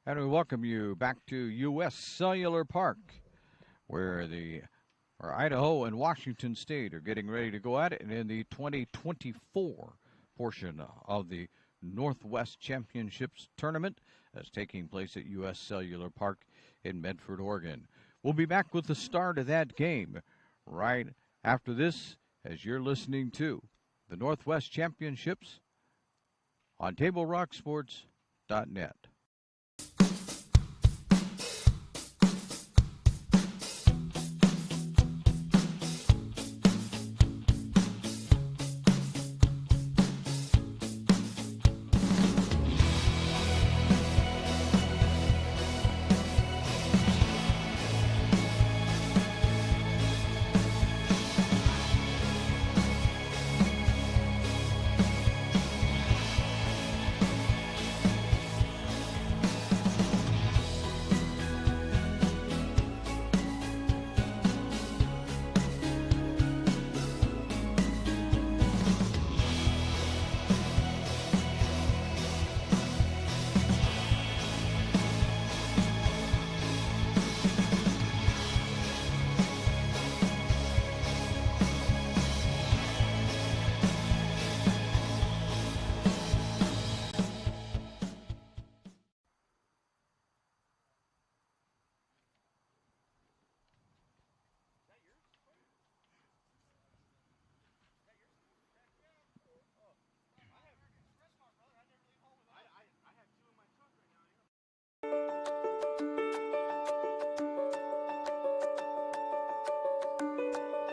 And we welcome you back to U.S. Cellular Park, where Idaho and Washington State are getting ready to go at it in the 2024 portion of the Northwest Championships tournament that's taking place at U.S. Cellular Park in Medford, Oregon. We'll be back with the start of that game right after this, as you're listening to the Northwest Championships on TableRockSports.net.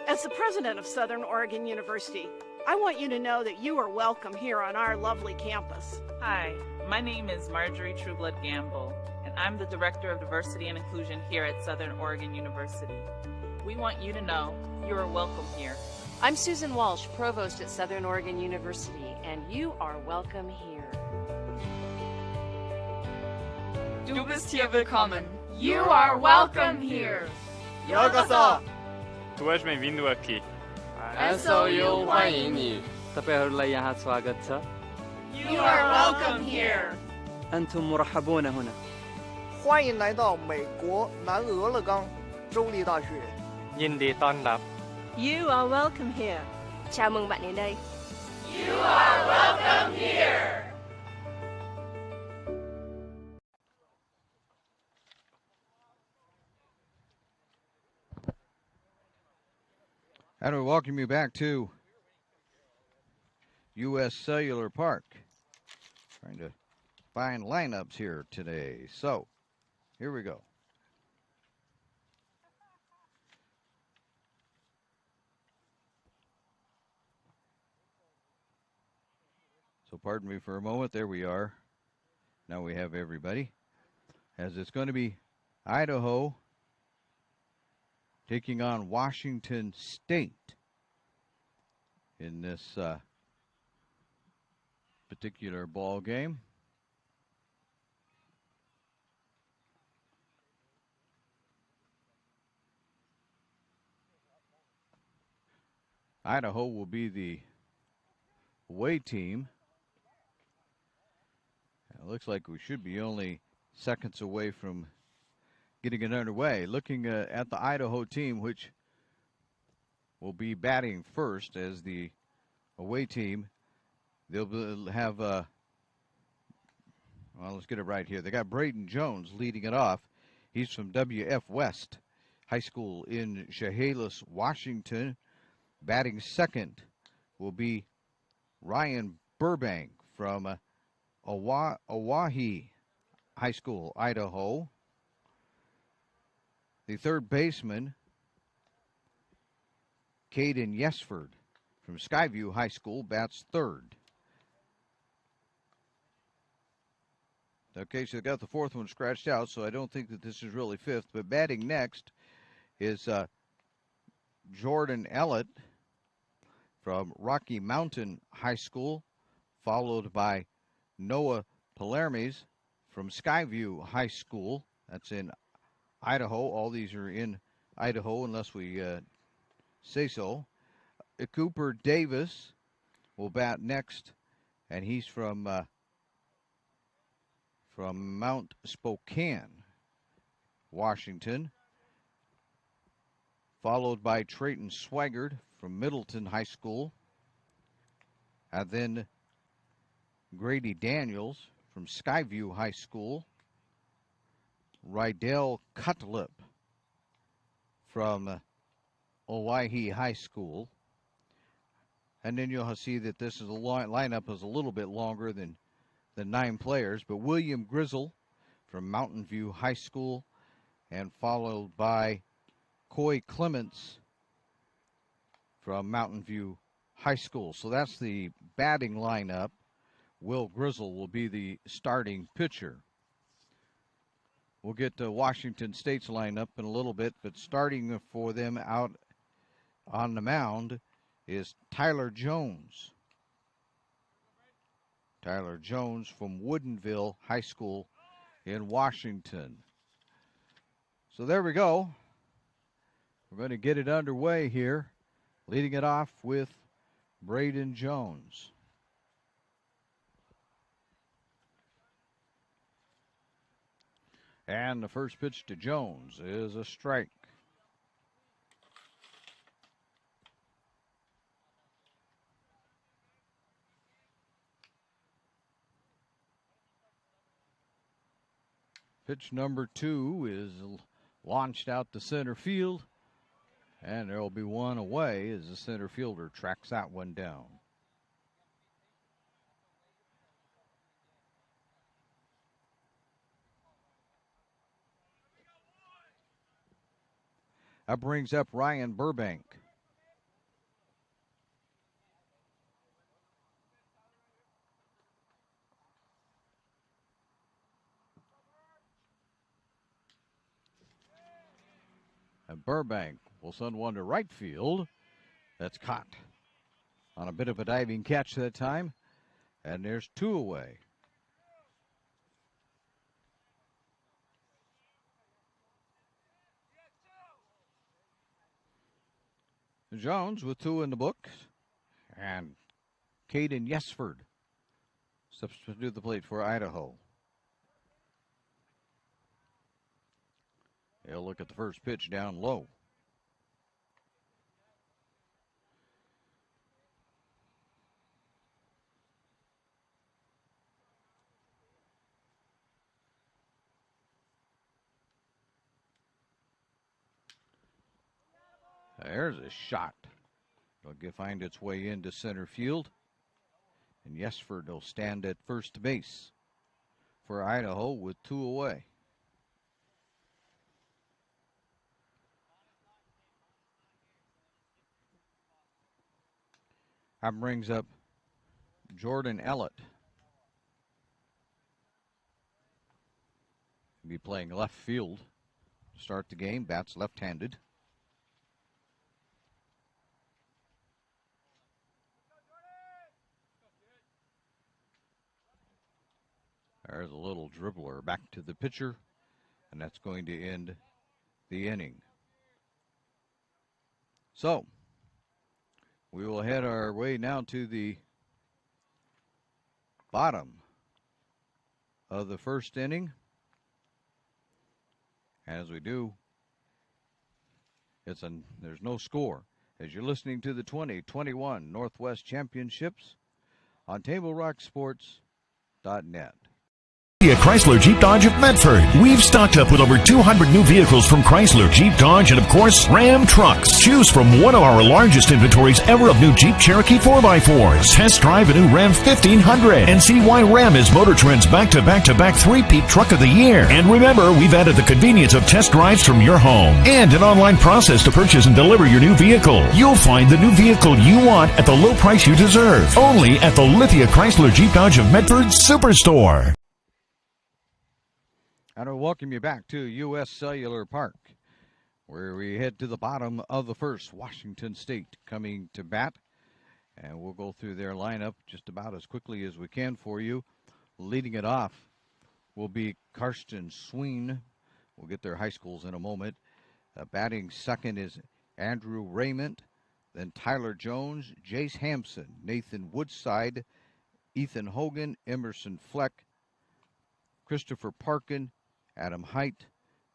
As the president of Southern Oregon University, I want you to know that you are welcome here on our lovely campus. Hi, my name is Marjorie Trueblood Gamble, and I'm the Director of Diversity and Inclusion here at Southern Oregon University. We want you to know you are welcome here. I'm Susan Walsh, Provost at Southern Oregon University, and you are welcome here. Du bist hier willkommen. You are welcome here. Yokoso. Tu és bem-vindo aqui. SOU 欢迎你. तपाईहरुलाई यहाँ स्वागत छ. You are welcome here. أنتم مرحبون هنا. 欢迎来到美国南俄勒冈州立大学. ยินดีต้อนรับ You are welcome here. Chào mừng bạn đến đây. You are welcome here. And we welcome you back to U.S. Cellular Park. Trying to find lineups here today. So, here we go. So pardon me for a moment. There we are. Now we have everybody. As it's going to be Idaho taking on Washington State in this particular ball game. Idaho will be the away team. It looks like we should be only seconds away from getting it underway. Looking at the Idaho team, which will be batting first as the away team. They'll have, well, let's get it right here. They got Braden Jones leading it off. He's from W.F. West High School in Chehalis, Washington. Batting second will be Ryan Burbank from Owyhee High School, Idaho. The third baseman, Caden Yesford from Skyview High School, bats third. Okay, so they got the fourth one scratched out, so I don't think that this is really fifth. But batting next is Jordan Ellett from Rocky Mountain High School, followed by Noah Palermes from Skyview High School. That's in Idaho. All these are in Idaho unless we say so. Cooper Davis will bat next, and he's from from Mount Spokane, Washington, followed by Trayton Swigert from Middleton High School, and then Grady Daniels from Skyview High School, Rydell Cutlip from Owyhee High School. And then you'll see that this is lineup is a little bit longer than 9 players, but William Grizzle from Mountain View High School, and followed by Coy Clements from Mountain View High School. So that's the batting lineup. Will Grizzle will be the starting pitcher. We'll get to Washington State's lineup in a little bit, but starting for them out on the mound is Tyler Jones. Tyler Jones from Woodinville High School in Washington. So there we go. We're going to get it underway here, leading it off with Braden Jones. And the first pitch to Jones is a strike. Pitch number 2 is launched out to center field, and there will be one away as the center fielder tracks that one down. That brings up Ryan Burbank. And Burbank will send one to right field. That's caught on a bit of a diving catch that time. And there's 2 away. Jones with 2 in the books. And Caden Yesford steps to the plate for Idaho. He'll look at the first pitch down low. There's a shot. It'll find its way into center field. And Yesford will stand at first base for Idaho with 2 away. That brings up Jordan Ellett. He'll be playing left field to start the game. Bats left-handed. There's a little dribbler back to the pitcher, and that's going to end the inning. So, we will head our way now to the bottom of the first inning. As we do, there's no score as you're listening to the 2021 Northwest Championships on TableRockSports.net. Chrysler Jeep Dodge of Medford. We've stocked up with over 200 new vehicles from Chrysler, Jeep Dodge, and of course, Ram trucks. Choose from one of our largest inventories ever of new Jeep Cherokee 4x4s. Test drive a new Ram 1500 and see why Ram is Motor Trend's back-to-back-to-back 3-peat truck of the year. And remember, we've added the convenience of test drives from your home and an online process to purchase and deliver your new vehicle. You'll find the new vehicle you want at the low price you deserve. Only at the Lithia Chrysler Jeep Dodge of Medford Superstore. And I welcome you back to U.S. Cellular Park, where we head to the bottom of the first. Washington State coming to bat, and we'll go through their lineup just about as quickly as we can for you. Leading it off will be Karsten Sween. We'll get their high schools in a moment. Batting second is Andrew Raymond, then Tyler Jones, Jace Hampson, Nathan Woodside, Ethan Hogan, Emerson Fleck, Christopher Parkin, Adam Height,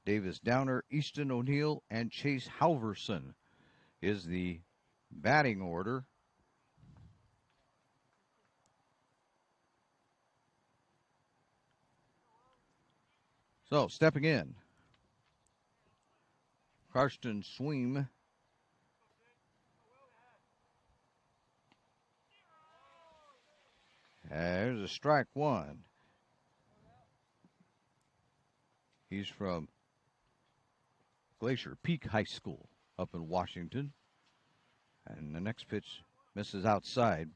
Davis Downer, Easton O'Neill, and Chase Halverson is the batting order. So, stepping in, Karsten Sweem. There's a strike one. He's from Glacier Peak High School up in Washington. And the next pitch misses outside.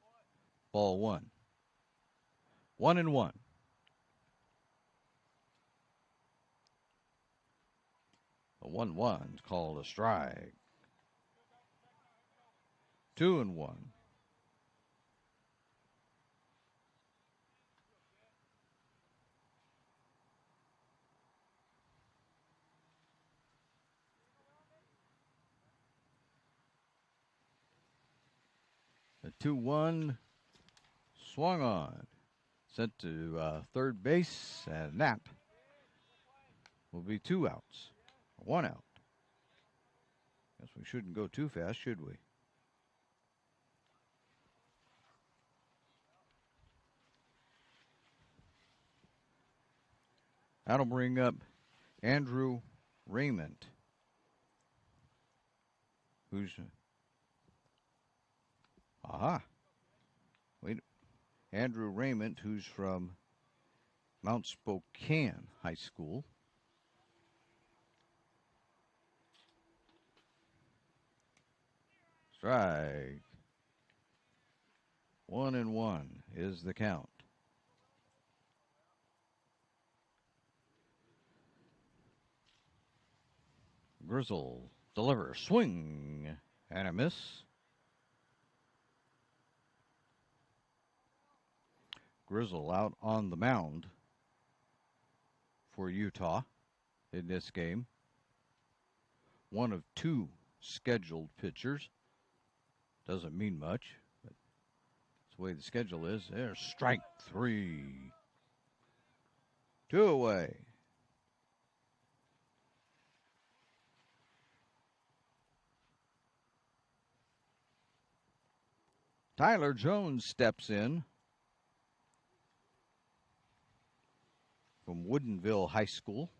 Ball one. 1-1. The 1-1 is called a strike. 2-1. The 2-1 swung on, sent to third base, and that will be 2 outs. 1 out. Guess we shouldn't go too fast, should we? That'll bring up Andrew Raymond, who's Andrew Raymond, who's from Mount Spokane High School. Strike. 1-1 is the count. Grizzle delivers, swing, and a miss. Grizzle out on the mound for Utah in this game. One of 2 scheduled pitchers. Doesn't mean much, but that's the way the schedule is. There's strike 3. 2 away. Tyler Jones steps in from Woodinville High School.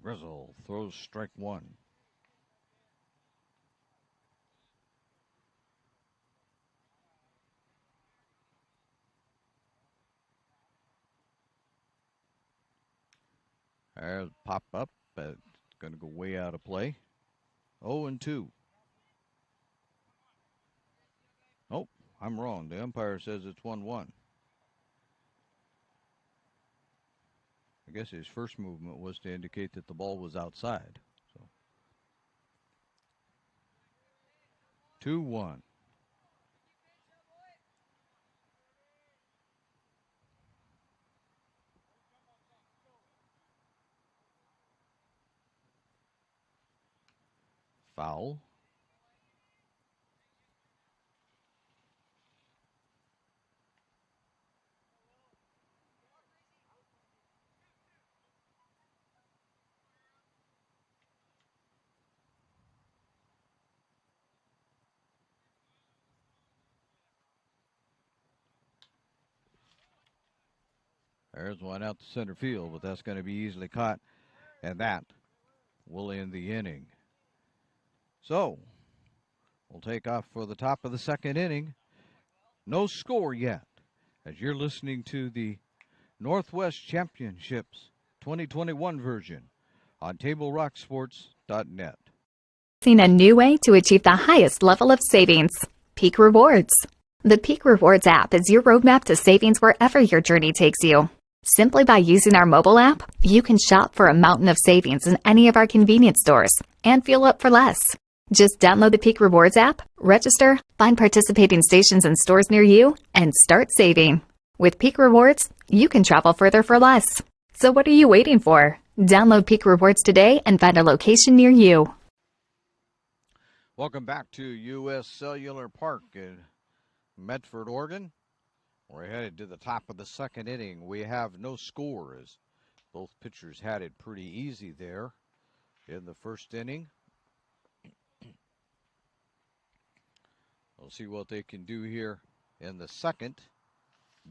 Grizzle throws strike 1. There's pop up, but it's going to go way out of play. 0-2. Oh, I'm wrong. The umpire says it's 1-1. I guess his first movement was to indicate that the ball was outside. So 2-1. Foul. There's one out to center field, but that's going to be easily caught, and that will end the inning. So, we'll take off for the top of the second inning. No score yet, as you're listening to the Northwest Championships 2021 version on TableRockSports.net. Seen a new way to achieve the highest level of savings. Peak Rewards. The Peak Rewards app is your roadmap to savings wherever your journey takes you. Simply by using our mobile app, you can shop for a mountain of savings in any of our convenience stores and fuel up for less. Just download the Peak Rewards app, register, find participating stations and stores near you, and start saving. With Peak Rewards, you can travel further for less. So what are you waiting for? Download Peak Rewards today and find a location near you. Welcome back to U.S. Cellular Park in Medford, Oregon. We're headed to the top of the second inning. We have no score as both pitchers had it pretty easy there in the first inning. We'll see what they can do here in the second.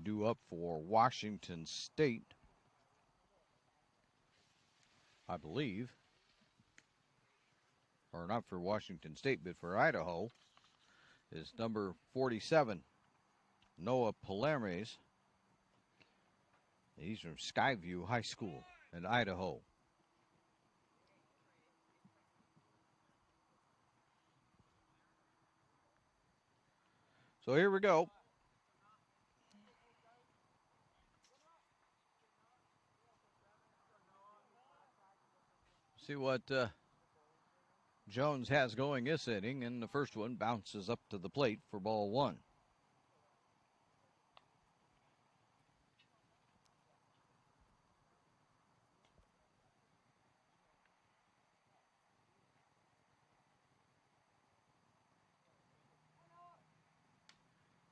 Due up for Washington State, I believe. Or not for Washington State, but for Idaho, is number 47, Noah Palermes. He's from Skyview High School in Idaho. So here we go. See what Jones has going this inning, and the first one bounces up to the plate for ball one.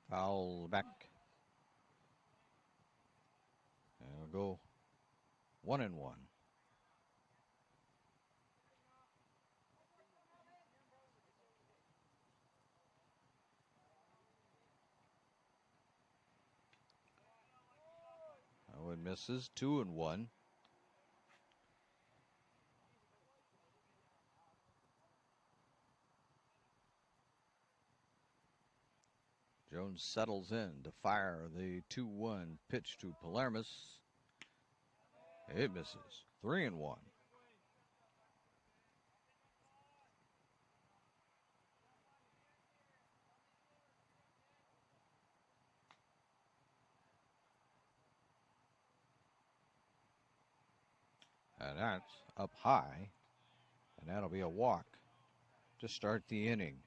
Foul back. And we'll go 1-1. Owen misses, 2-1. Jones settles in to fire the 2-1 pitch to Palermes. It misses, 3-1. And that's up high, and that'll be a walk to start the inning.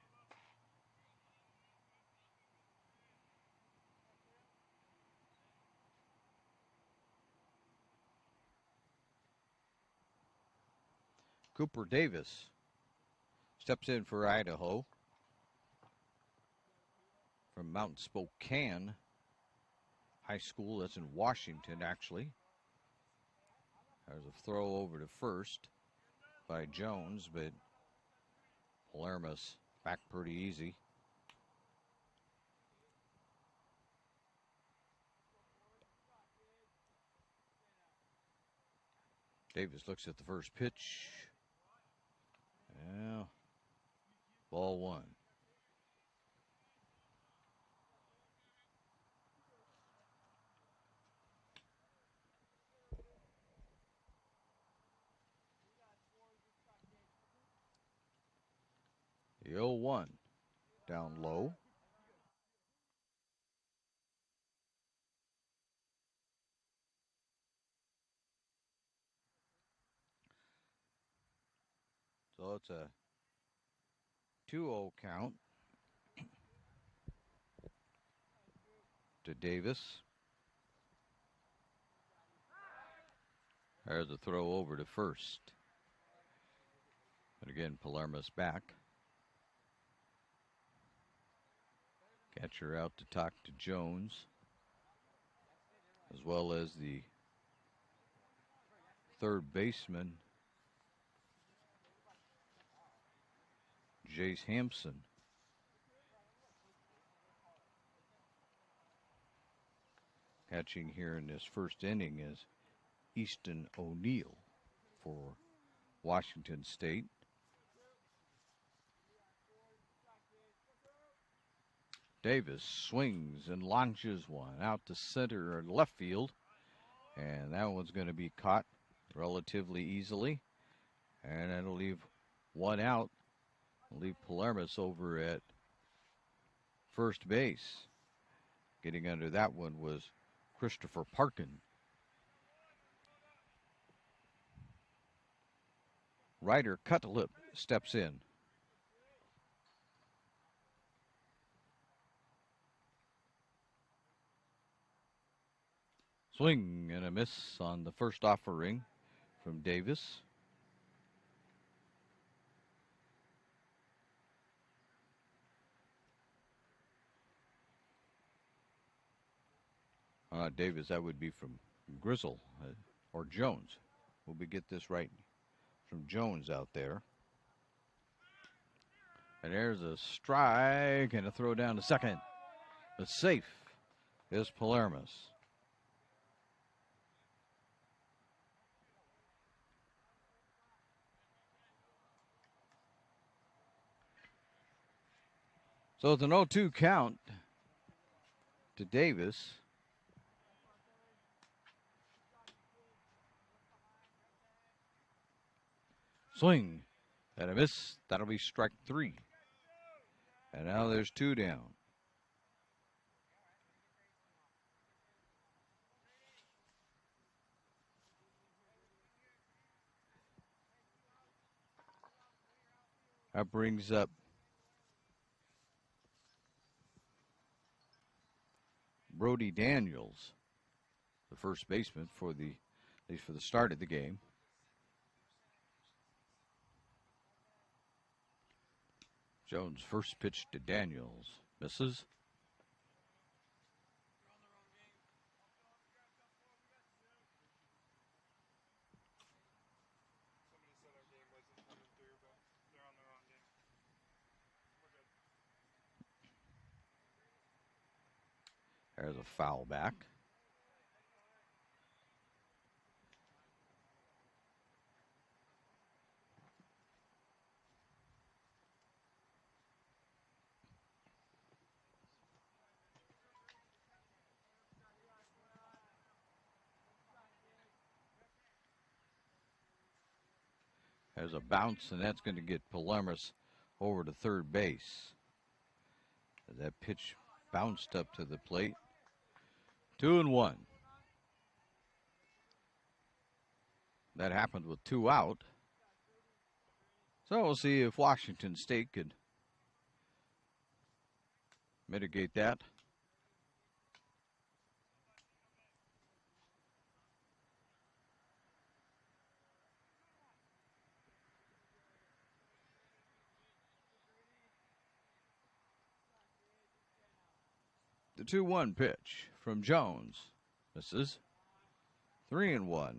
Cooper Davis steps in for Idaho from Mount Spokane High School. That's in Washington, actually. There's a throw over to first by Jones, but Palermes back pretty easy. Davis looks at the first pitch. Yeah, ball one. The 0-1 down low. So it's a 2-0 count to Davis. There's a throw over to first. And again, Palermes back. Catcher out to talk to Jones, as well as the third baseman, Jace Hampson. Catching here in this first inning is Easton O'Neill for Washington State. Davis swings and launches one out to center or left field, and that one's going to be caught relatively easily, and it'll leave one out. Leave Palermes over at first base. Getting under that one was Christopher Parkin. Ryder Cutlip steps in. Swing and a miss on the first offering from Davis. Davis, that would be from Grizzle or Jones. Will we get this right? From Jones out there. And there's a strike and a throw down to second. The safe is Palermo's. So it's an 0-2 count to Davis. Swing and a miss. That'll be strike 3. And now there's 2 down. That brings up Brody Daniels, the first baseman for at least for the start of the game. Jones first pitch to Daniels. Misses. There's a foul back. There's a bounce, and that's going to get Palermo's over to third base. That pitch bounced up to the plate. 2-1. That happened with 2 out. So we'll see if Washington State could mitigate that. The 2-1 pitch from Jones. Misses. 3-1.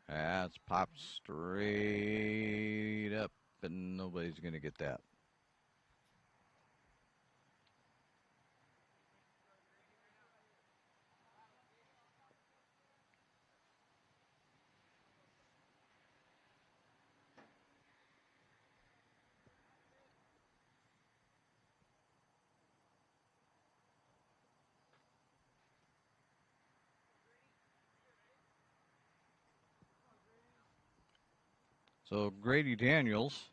That's popped straight up, and nobody's going to get that. So Grady Daniels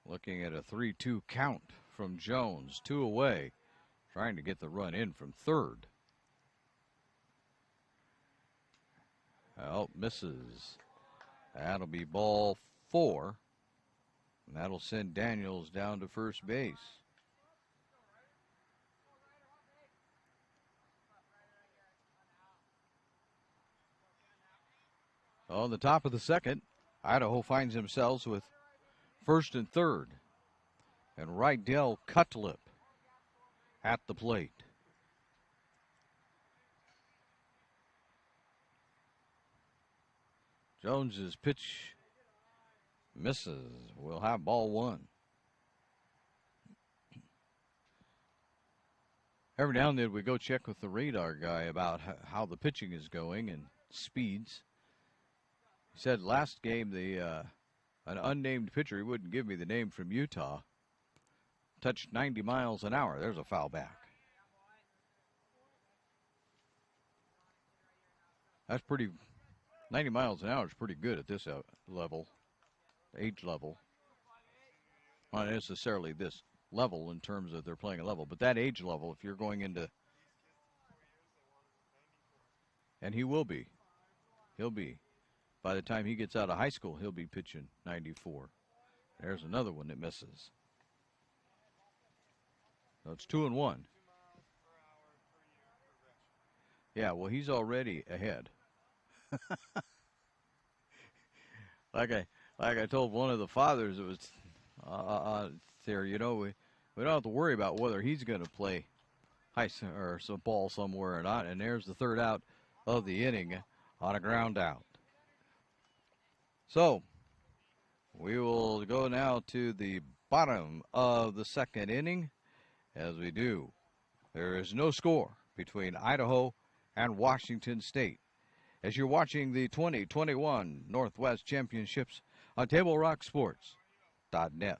looking at a 3-2 count from Jones. 2 away, trying to get the run in from third. Well, misses. That'll be ball 4. And that'll send Daniels down to first base. On the top of the second, Idaho finds themselves with first and third. And Rydell Cutlip at the plate. Jones's pitch misses. We'll have ball 1. Every now and then we go check with the radar guy about how the pitching is going and speeds. He said last game an unnamed pitcher, he wouldn't give me the name, from Utah, touched 90 miles an hour. There's a foul back. That's pretty, 90 miles an hour is pretty good at this level, age level. Not necessarily this level in terms of they're playing a level, but that age level, if you're going into, and he'll be. By the time he gets out of high school, he'll be pitching 94. There's another one that misses. So it's 2-1. Yeah, well, he's already ahead. Like I told one of the fathers, it was there. You know, we don't have to worry about whether he's going to play or some ball somewhere or not. And there's the third out of the inning on a ground out. So we will go now to the bottom of the second inning. As we do, there is no score between Idaho and Washington State. As you're watching the 2021 Northwest Championships on TableRockSports.net.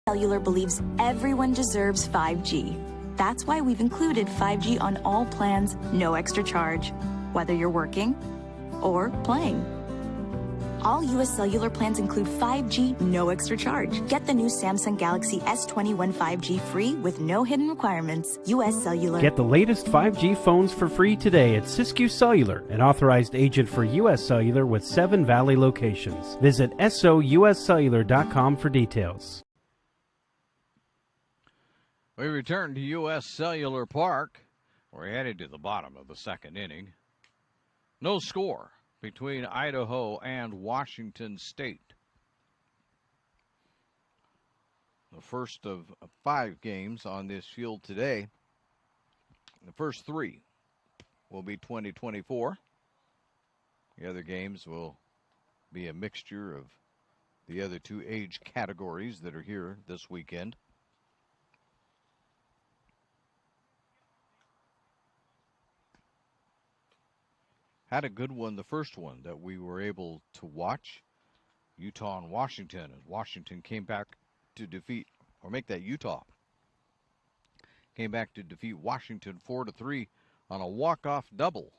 Cellular believes everyone deserves 5G. That's why we've included 5G on all plans, no extra charge, whether you're working or playing. All U.S. Cellular plans include 5G, no extra charge. Get the new Samsung Galaxy S21 5G free with no hidden requirements. U.S. Cellular. Get the latest 5G phones for free today at Siskiyou Cellular, an authorized agent for U.S. Cellular with 7 Valley locations. Visit souscellular.com for details. We return to U.S. Cellular Park. We're headed to the bottom of the second inning. No score between Idaho and Washington State. The first of 5 games on this field today. The first 3 will be 2024. The other games will be a mixture of the other 2 age categories that are here this weekend. Had a good one, the first one that we were able to watch. Utah and Washington. As Washington came back to defeat, or make that Utah. Came back to defeat Washington 4-3 on a walk-off double.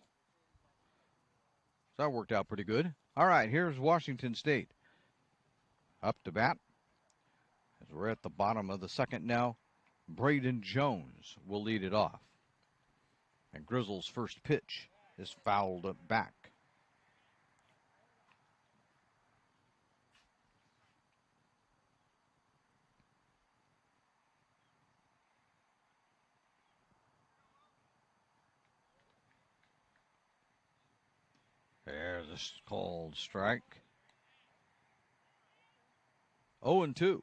So that worked out pretty good. All right, here's Washington State. Up to bat. As we're at the bottom of the second now, Braden Jones will lead it off. And Grizzle's first pitch is fouled back. There's a called strike. 0-2.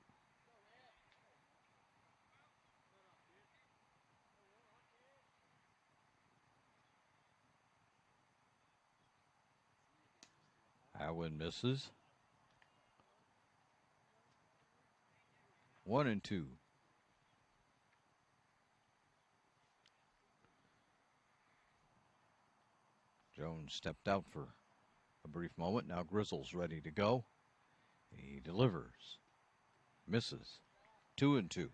That one misses. 1-2. Jones stepped out for a brief moment. Now Grizzle's ready to go. He delivers. Misses. 2-2. If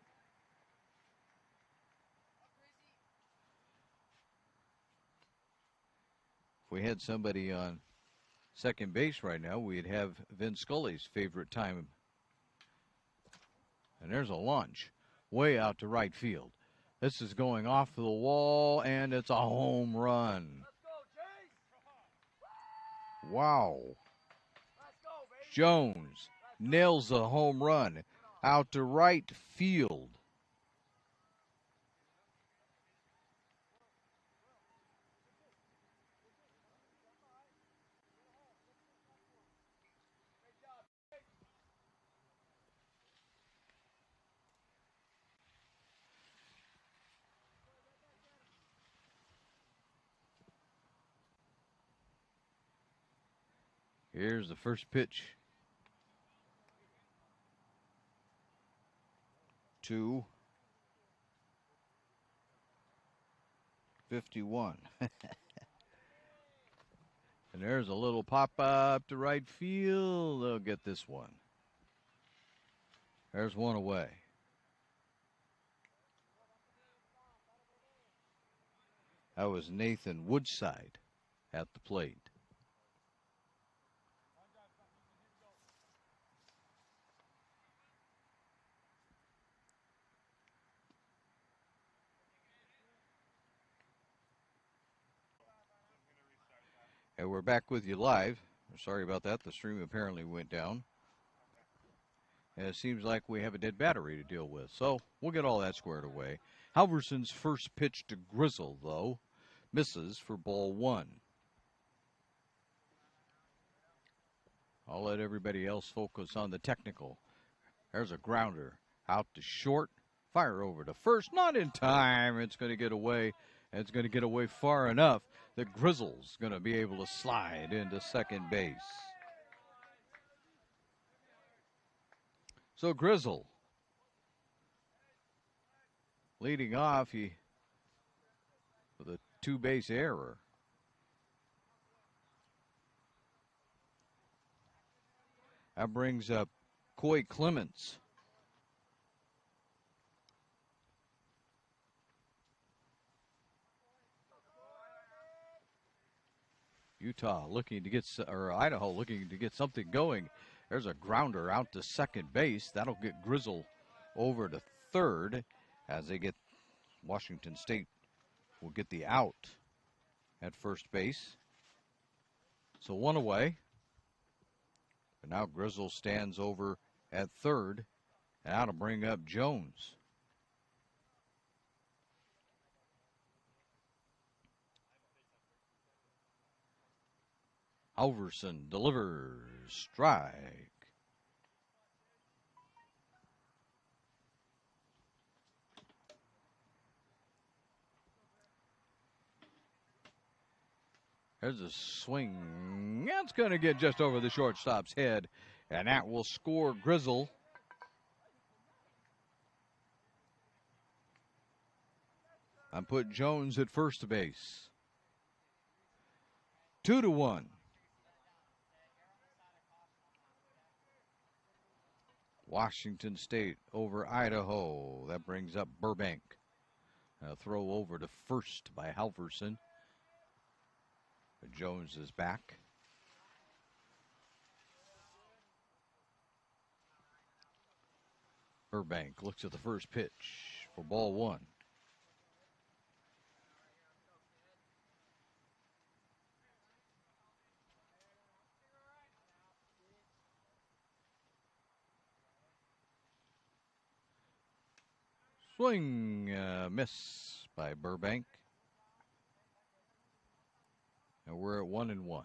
we had somebody on second base right now, we'd have Vin Scully's favorite time. And there's a launch way out to right field. This is going off the wall, and it's a home run. Wow. Jones nails a home run out to right field. Here's the first pitch. 2-51. And there's a little pop up to right field. They'll get this one. There's one away. That was Nathan Woodside at the plate. And we're back with you live. Sorry about that. The stream apparently went down. And it seems like we have a dead battery to deal with. So we'll get all that squared away. Halverson's first pitch to Grizzle, though, misses for ball 1. I'll let everybody else focus on the technical. There's a grounder out to short. Fire over to first. Not in time. It's going to get away. And it's going to get away far enough that Grizzle's going to be able to slide into second base. So Grizzle leading off with a 2-base error. That brings up Coy Clements. Idaho looking to get something going. There's a grounder out to second base. That'll get Grizzle over to third as they get Washington State will get the out at first base. So 1 away. But now Grizzle stands over at third, and that'll bring up Jones. Halverson delivers. Strike. There's a swing. That's going to get just over the shortstop's head, and that will score Grizzle. And put Jones at first base. 2-1. Washington State over Idaho. That brings up Burbank. A throw over to first by Halverson. But Jones is back. Burbank looks at the first pitch for ball 1. Swing, miss by Burbank. And we're at 1-1.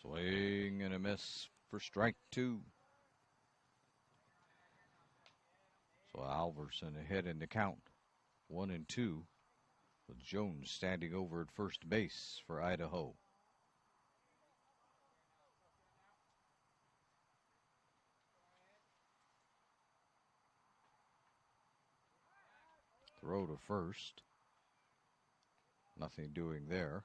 Swing and a miss for strike 2. So Halverson ahead in the count. 1-2, with Jones standing over at first base for Idaho. Throw to first. Nothing doing there.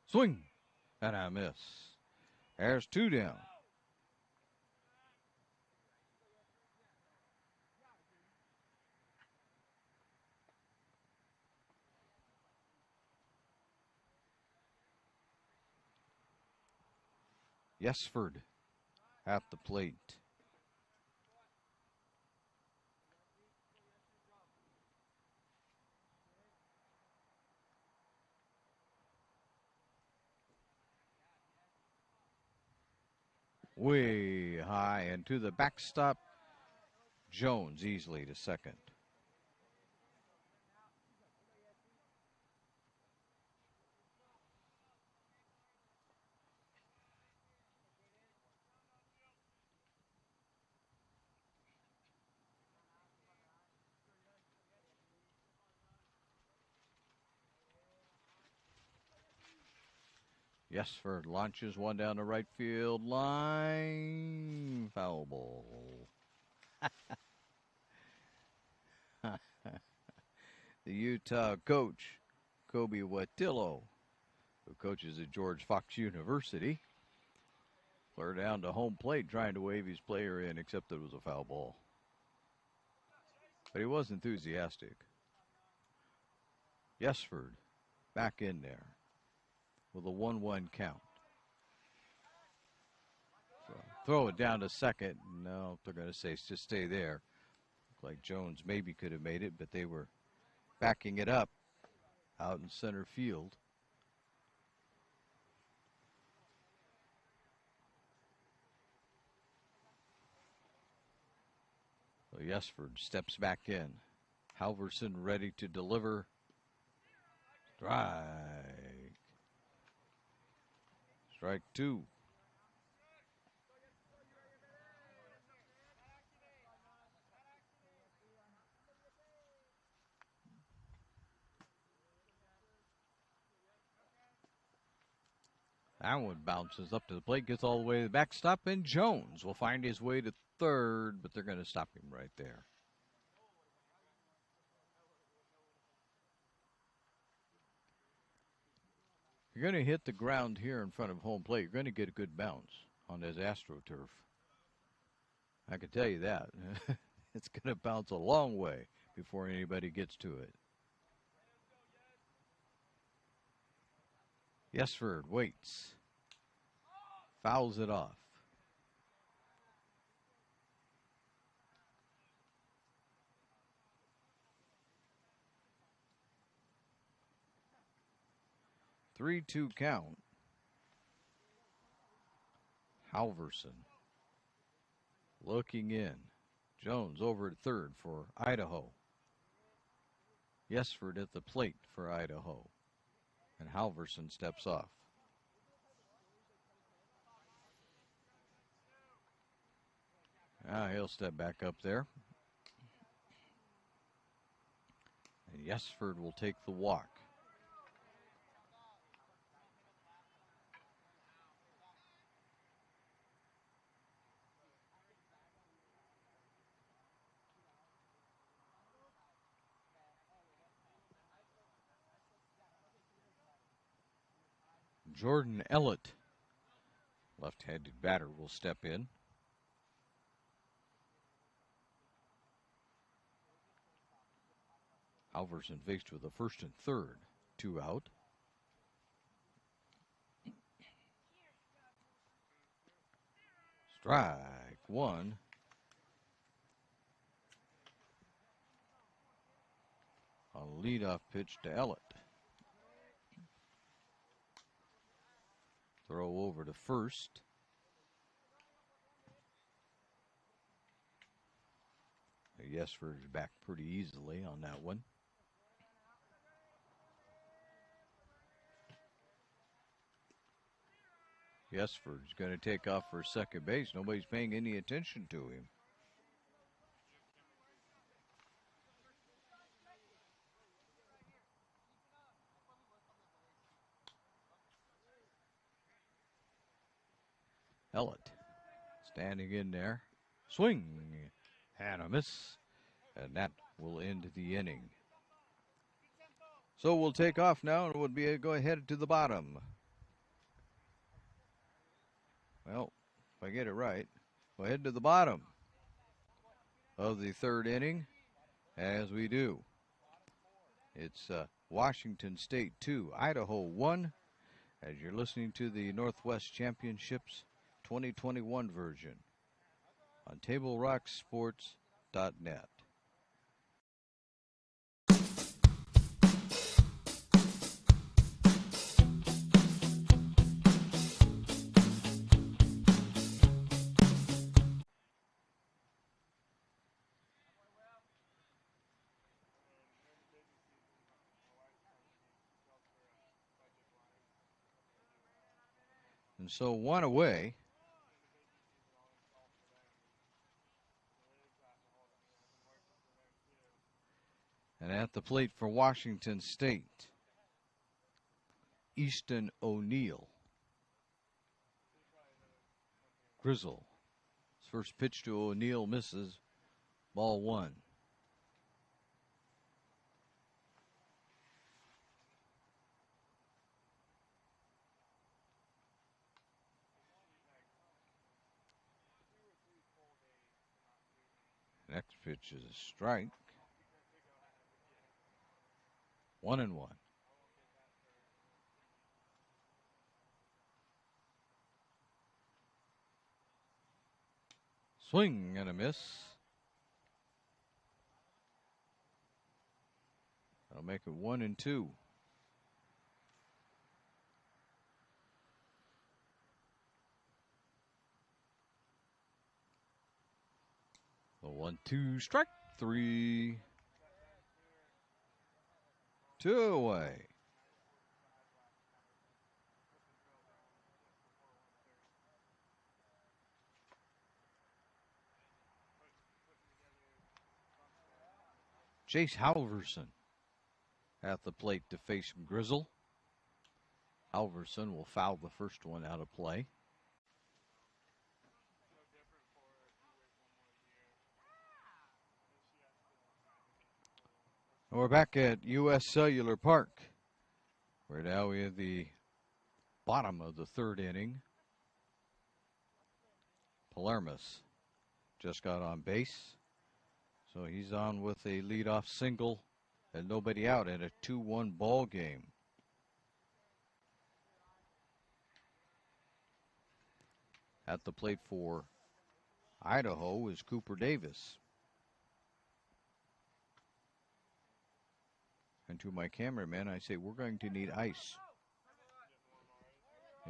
Swing. And a miss. There's 2 down. Yesford at the plate. Way high and to the backstop. Jones easily to second. Yesford launches one down the right field line. Foul ball. The Utah coach, Kobe Wattillo, who coaches at George Fox University, flared down to home plate trying to wave his player in, except it was a foul ball. But he was enthusiastic. Yesford back in there with a 1-1 count. So throw it down to second. No, they're going to say just stay there. Looked like Jones maybe could have made it, but they were backing it up out in center field. So Yesford steps back in. Halverson ready to deliver. Strike. Strike two. That one bounces up to the plate, gets all the way to the backstop, and Jones will find his way to third, but they're going to stop him right there. You're going to hit the ground here in front of home plate. You're going to get a good bounce on this AstroTurf. I can tell you that. It's going to bounce a long way before anybody gets to it. Yesford waits. Fouls it off. Three-two count. Halverson looking in. Jones over at third for Idaho. Yesford at the plate for Idaho. And Halverson steps off. He'll step back up there. And Yesford will take the walk. Jordan Ellett, left-handed batter, will step in. Halverson faced with a first and third, 2 out. Strike one. A leadoff pitch to Ellett. Throw over to first. Yesford is back pretty easily on that one. Yesford's going to take off for second base. Nobody's paying any attention to him. Ellett standing in there. Swing and a miss. And that will end the inning. So we'll take off now and we'll go ahead to the bottom. Well, if I get it right, we'll head to the bottom of the third inning as we do. It's Washington State 2, Idaho 1, as you're listening to the Northwest Championships 2021 version on TableRockSports.net. And so one away. And at the plate for Washington State, Easton O'Neill. Grizzle. His first pitch to O'Neill misses. Ball one. Next pitch is a strike. 1-1. Swing and a miss. That'll make it 1-2. The 1-2 strike. 3. 2 away. Chase Halverson at the plate to face Grizzle. Halverson will foul the first one out of play. We're back at U.S. Cellular Park, where now we have the bottom of the third inning. Palermus just got on base, so he's on with a leadoff single and nobody out in a 2-1 ball game. At the plate for Idaho is Cooper Davis. And to my cameraman, I say, we're going to need ice.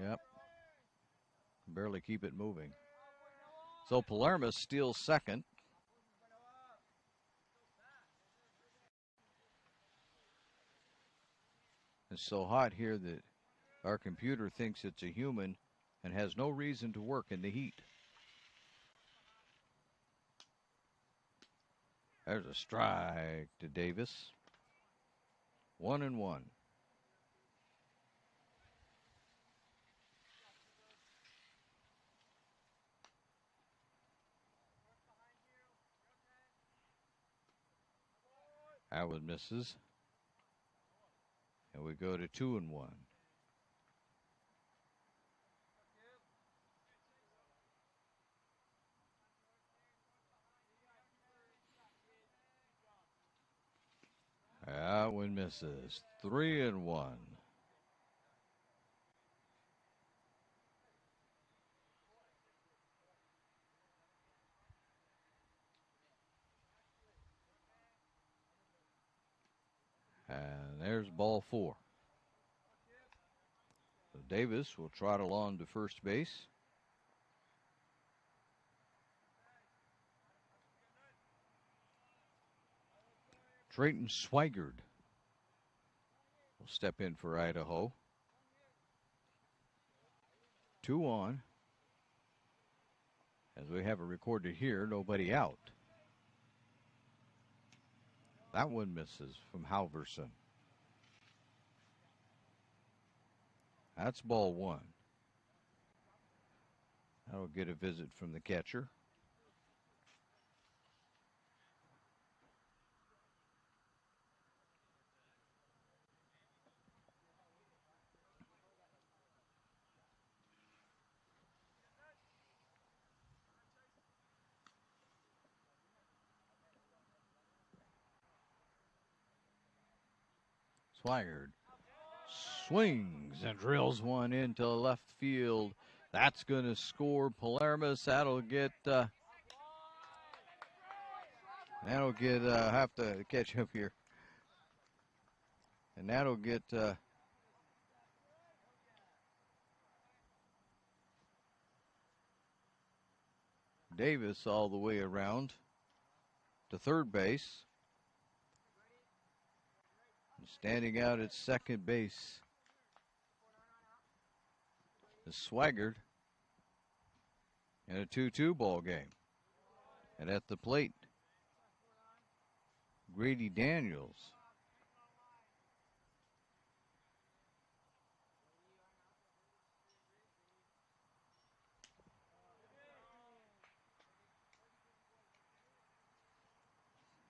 Yep. Barely keep it moving. So Palermus steals second. It's so hot here that our computer thinks it's a human and has no reason to work in the heat. There's a strike to Davis. 1-1. That one misses. And we go to 2-1. That one misses. 3-1. And there's ball 4. So Davis will trot along to first base. Drayton Swigert will step in for Idaho. 2 on. As we have it recorded here, nobody out. That one misses from Halverson. That's ball 1. That'll get a visit from the catcher. Swigert swings and drills one into left field. That's going to score Palermus. That'll get have to catch up here. And that'll get Davis all the way around to third base. Standing out at second base is Swigert in a 2-2 ball game. And at the plate, Grady Daniels.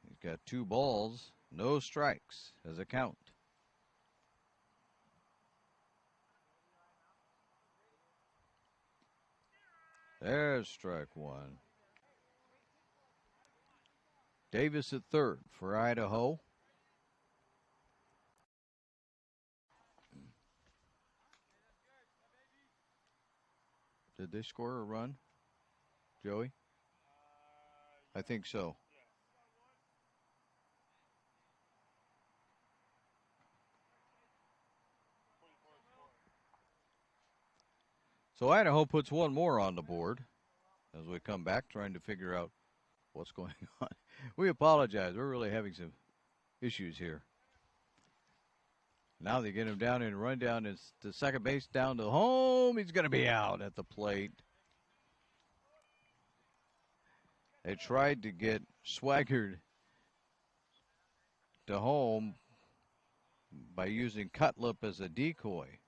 He's got 2 balls, no strikes as a count. There's strike 1. Davis at third for Idaho. Did they score a run, Joey? I think so. So Idaho puts one more on the board as we come back, trying to figure out what's going on. We apologize. We're really having some issues here. Now they get him down and run down to second base, down to home. He's going to be out at the plate. They tried to get Swigert to home by using Cutlip as a decoy.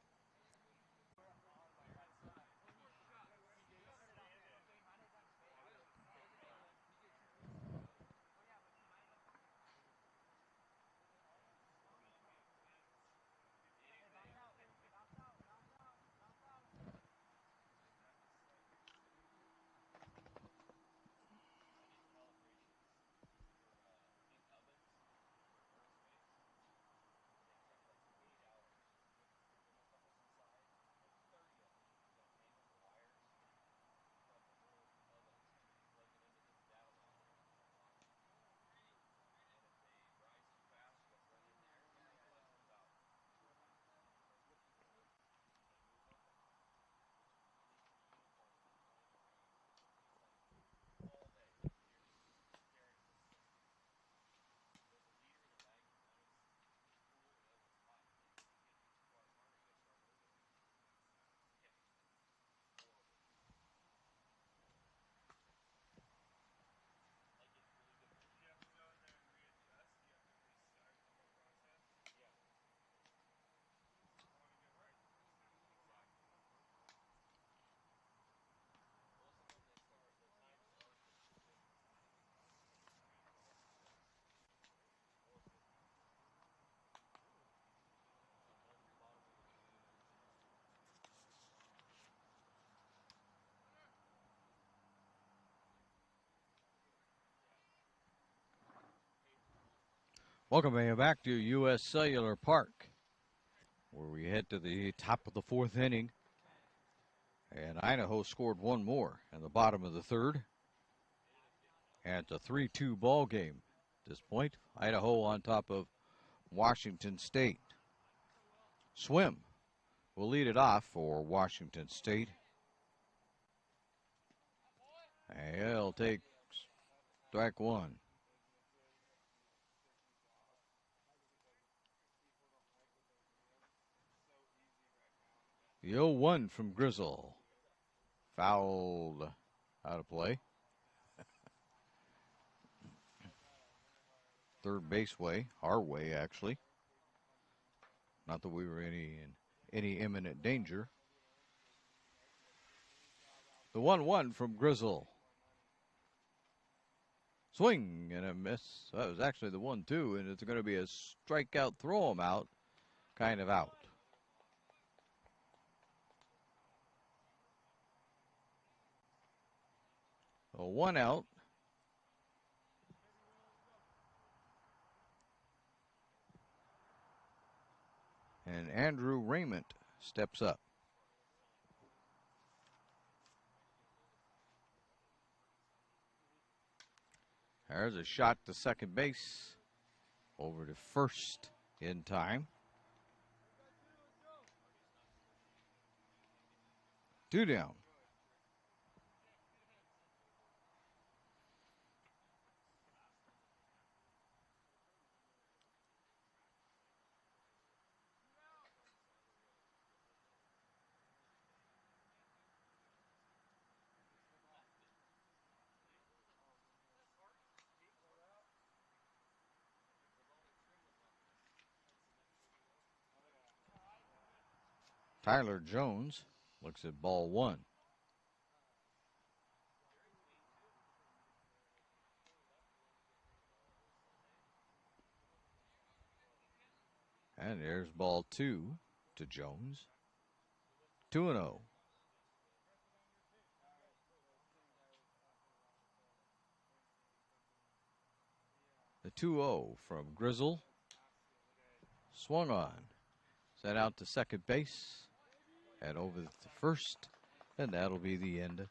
Welcome back to U.S. Cellular Park, where we head to the top of the fourth inning. And Idaho scored one more in the bottom of the third. And it's a 3-2 ball game at this point. Idaho on top of Washington State. Swim will lead it off for Washington State. And he'll take strike one. The 0-1 from Grizzle. Fouled out of play. Third base way, our way actually. Not that we were in any imminent danger. The 1-1 from Grizzle. Swing and a miss. That was actually the 1-2, and it's going to be a strikeout, throw him out, kind of out. So 1 out. And Andrew Raymond steps up. There's a shot to second base. Over to first in time. 2 down. Tyler Jones looks at ball 1. And there's ball 2 to Jones. 2-0. The 2-0 from Grizzle. Swung on. Sent out to second base. And over to first. And that'll be the end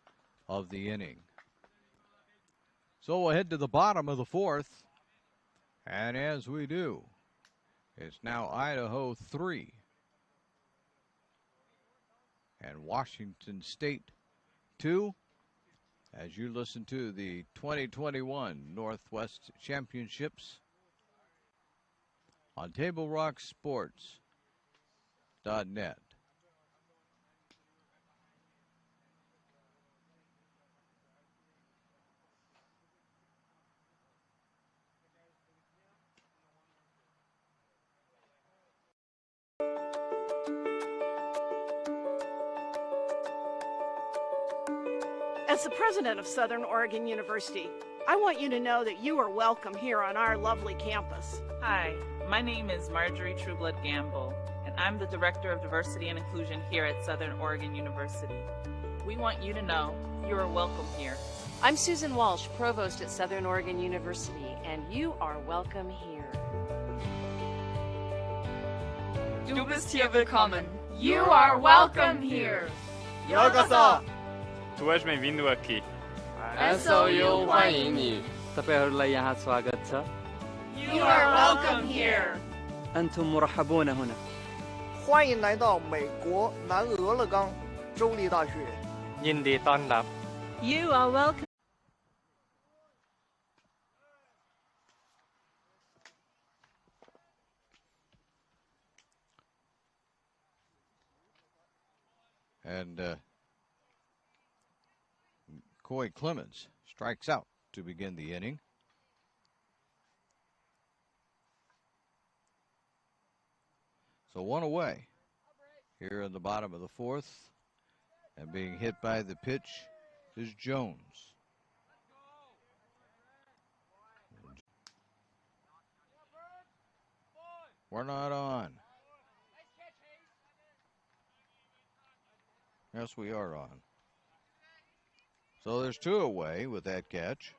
of the inning. So we'll head to the bottom of the fourth. And as we do, it's now Idaho 3 and Washington State 2. As you listen to the 2021 Northwest Championships on TableRockSports.net. As the president of Southern Oregon University, I want you to know that you are welcome here on our lovely campus. Hi, my name is Marjorie Trueblood Gamble, and I'm the Director of Diversity and Inclusion here at Southern Oregon University. We want you to know you are welcome here. I'm Susan Walsh, Provost at Southern Oregon University, and you are welcome here. Du bist hier willkommen. You are welcome here. Tu és bem-vindo aqui. SOU 欢迎你 तपाईँहरूलाई यहाँ स्वागत छ You are welcome here. أنتم مرحبون هنا 欢迎来到美国南俄勒冈州立大学。 ยินดีต้อนรับ You are welcome. And Coy Clemens strikes out to begin the inning. So one away here in the bottom of the fourth. And being hit by the pitch is Jones. We're not on. Yes, we are on. So there's two away with that catch.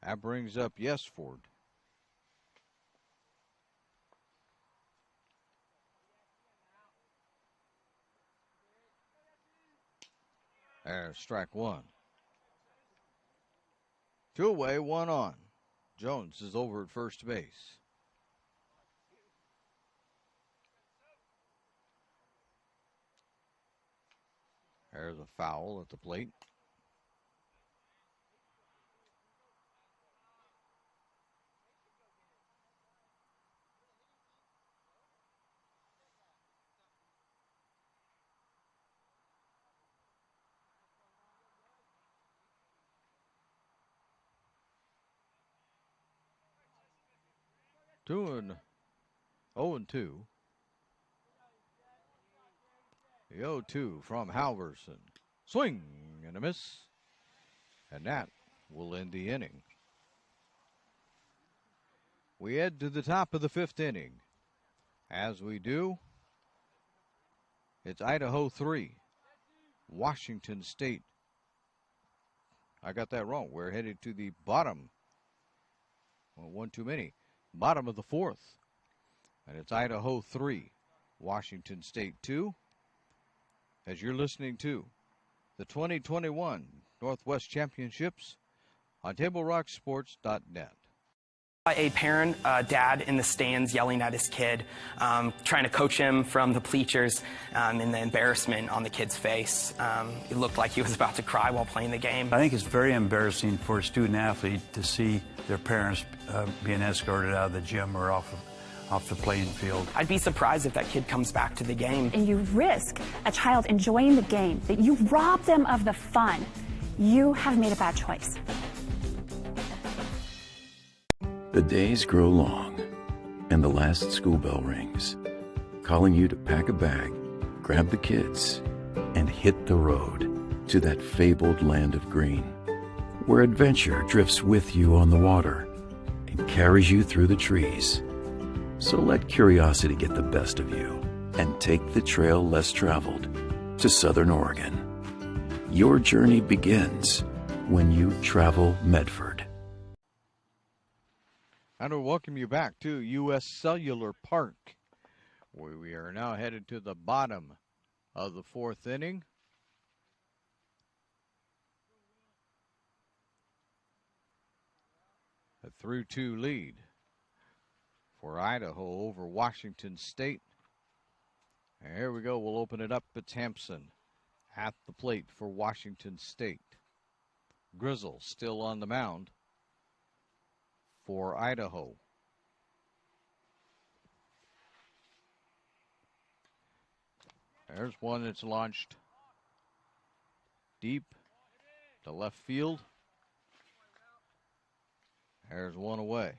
That brings up Yesford. There's strike one. Two away, one on. Jones is over at first base. There's a foul at the plate. Two and 0-2. The 0-2 from Halverson. Swing and a miss. And that will end the inning. We head to the top of the fifth inning. As we do, it's Idaho 3, Washington State. I got that wrong. We're headed to the bottom. Well, one too many. Bottom of the fourth. And it's Idaho 3, Washington State 2. As you're listening to the 2021 Northwest Championships on TableRockSports.net. A parent, dad in the stands yelling at his kid, trying to coach him from the bleachers, and the embarrassment on the kid's face. It looked like he was about to cry while playing the game. I think it's very embarrassing for a student athlete to see their parents being escorted out of the gym or off the playing field. I'd be surprised if that kid comes back to the game. And you risk a child enjoying the game, that you rob them of the fun. You have made a bad choice. The days grow long, and the last school bell rings, calling you to pack a bag, grab the kids, and hit the road to that fabled land of green, where adventure drifts with you on the water and carries you through the trees. So let curiosity get the best of you and take the trail less traveled to Southern Oregon. Your journey begins when you travel Medford. I want to welcome you back to U.S. Cellular Park, We are now headed to the bottom of the fourth inning. A 3-2 lead for Idaho over Washington State. And here we go. We'll open it up. It's Hampson at the plate for Washington State. Grizzle still on the mound for Idaho. There's one that's launched deep to left field. There's one away.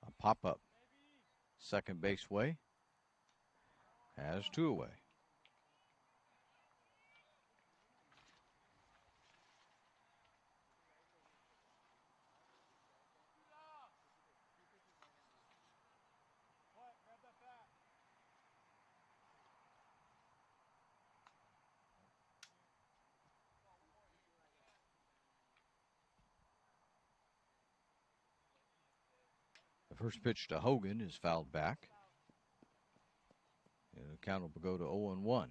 A pop-up second base way has two away. The first pitch to Hogan is fouled back. And the count will go to 0-1.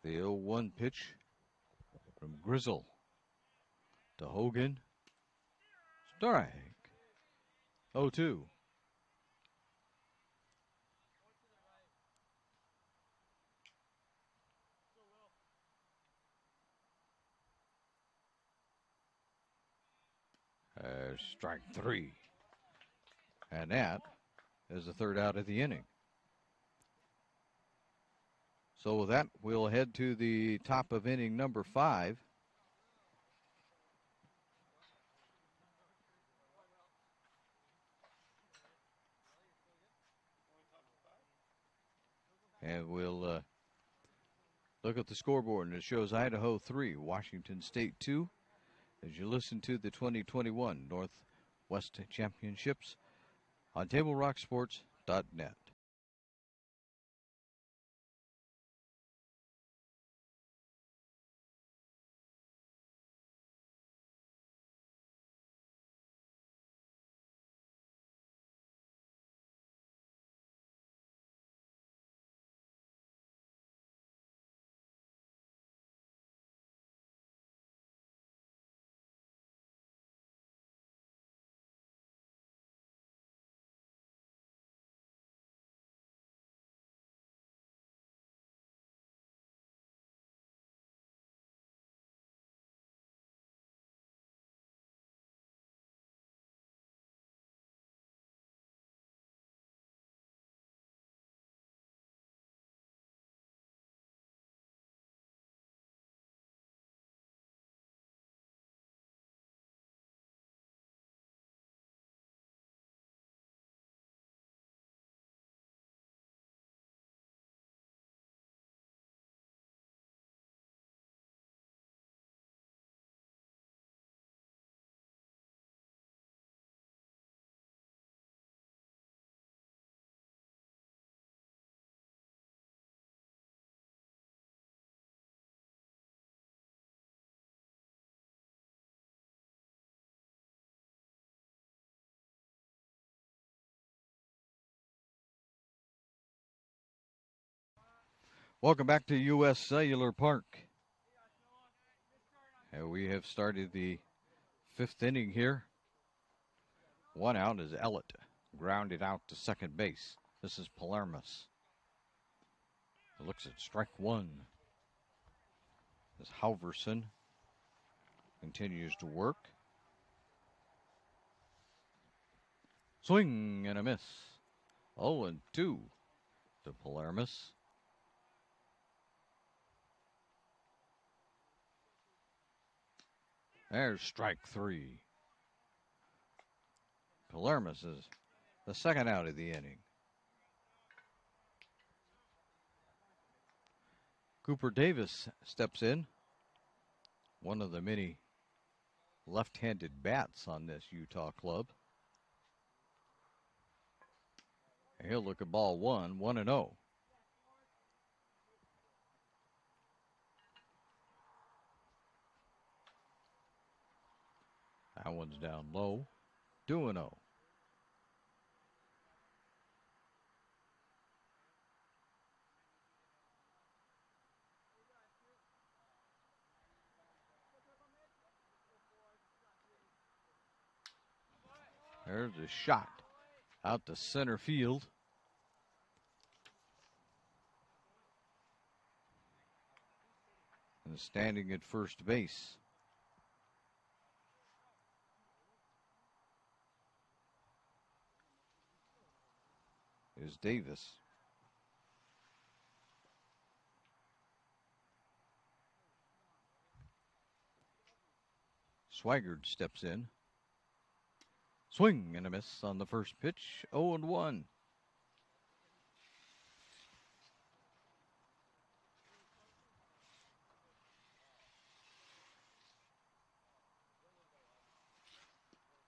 The 0-1 pitch from Grizzle to Hogan. Strike. 0-2. Strike three. And that is the third out of the inning. So with that, we'll head to the top of inning number 5. And we'll look at the scoreboard, and it shows Idaho 3, Washington State 2. As you listen to the 2021 Northwest Championships on TableRockSports.net. Welcome back to U.S. Cellular Park. And we have started the 5th inning here. One out is Ellett, grounded out to second base. This is Palermus. It looks at strike one. As Halverson continues to work. Swing and a miss. 0-2 to Palermus. There's strike three. Palermus is the second out of the inning. Cooper Davis steps in, one of the many left-handed bats on this Utah club. And he'll look at ball 1-0. That one's down low, 2-0. There's a shot out to center field. And standing at first base is Davis. Swigert steps in. Swing and a miss on the first pitch, 0-1.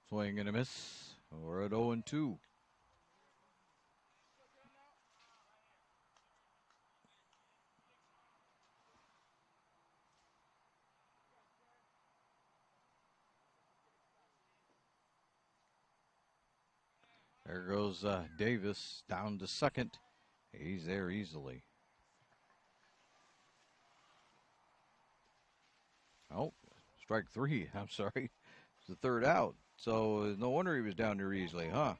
Swing and a miss. We're at 0-2. There goes Davis down to second. He's there easily. Oh, strike three. I'm sorry. It's the third out. So no wonder he was down there easily, huh?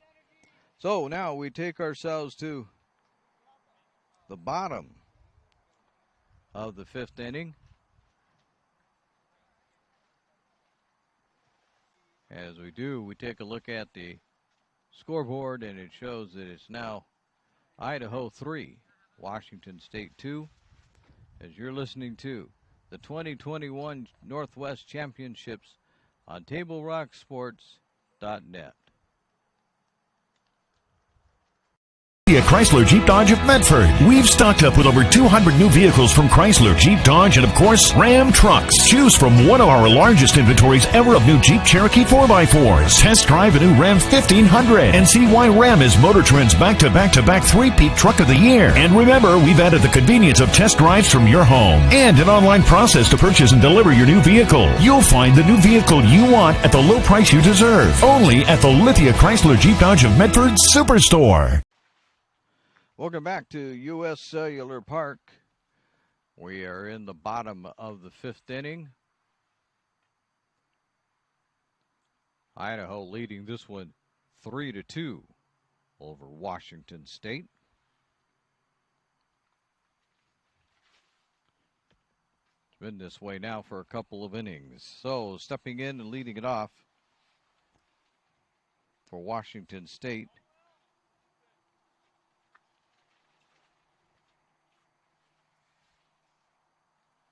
So now we take ourselves to the bottom of the fifth inning. As we do, we take a look at the scoreboard, and it shows that it's now Idaho 3, Washington State 2, as you're listening to the 2021 Northwest Championships on TableRockSports.net. Chrysler Jeep Dodge of Medford. We've stocked up with over 200 new vehicles from Chrysler, Jeep Dodge, and of course, Ram Trucks. Choose from one of our largest inventories ever of new Jeep Cherokee 4x4s. Test drive a new Ram 1500 and see why Ram is Motor Trend's back-to-back three-peat truck of the year. And remember, we've added the convenience of test drives from your home and an online process to purchase and deliver your new vehicle. You'll find the new vehicle you want at the low price you deserve. Only at the Lithia Chrysler Jeep Dodge of Medford Superstore. Welcome back to U.S. Cellular Park. We are in the bottom of the fifth inning. Idaho leading this one 3-2 over Washington State. It's been this way now for a couple of innings. So stepping in and leading it off for Washington State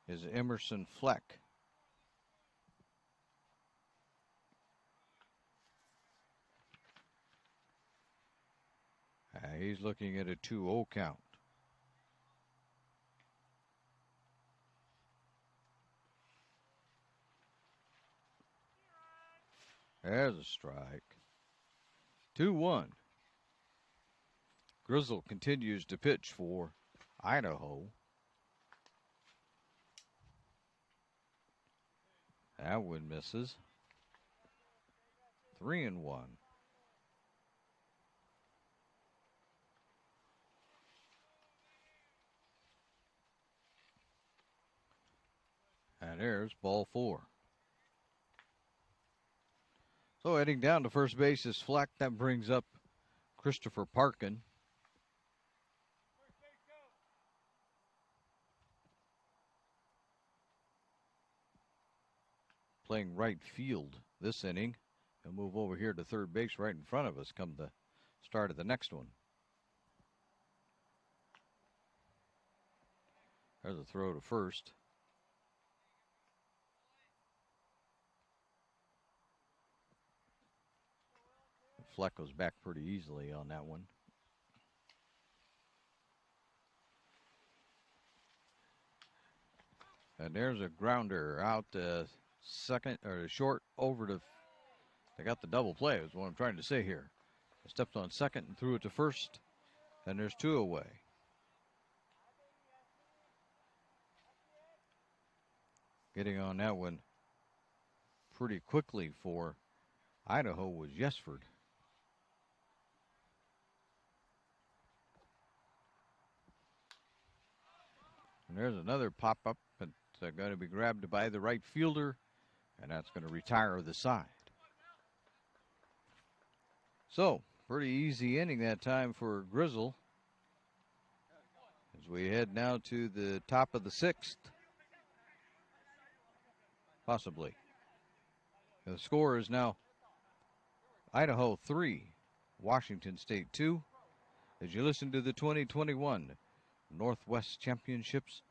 is Emerson Fleck. He's looking at a 2-0 count. There's a strike. 2-1. Grizzle continues to pitch for Idaho. That one misses. 3-1. And there's ball 4. So heading down to first base is Fleck. That brings up Christopher Parkin. Playing right field this inning. He'll move over here to third base right in front of us come the start of the next one. There's a throw to first. Fleck goes back pretty easily on that one. And there's a grounder out second or short over to. They got the double play, is what I'm trying to say here. Stepped on second and threw it to first, and there's 2 away. Getting on that one pretty quickly for Idaho was Yesford. And there's another pop-up that's going to be grabbed by the right fielder, and that's going to retire the side. So, pretty easy inning that time for Grizzle. As we head now to the top of the 6th. Possibly. The score is now Idaho 3, Washington State 2. As you listen to the 2021 Northwest Championships.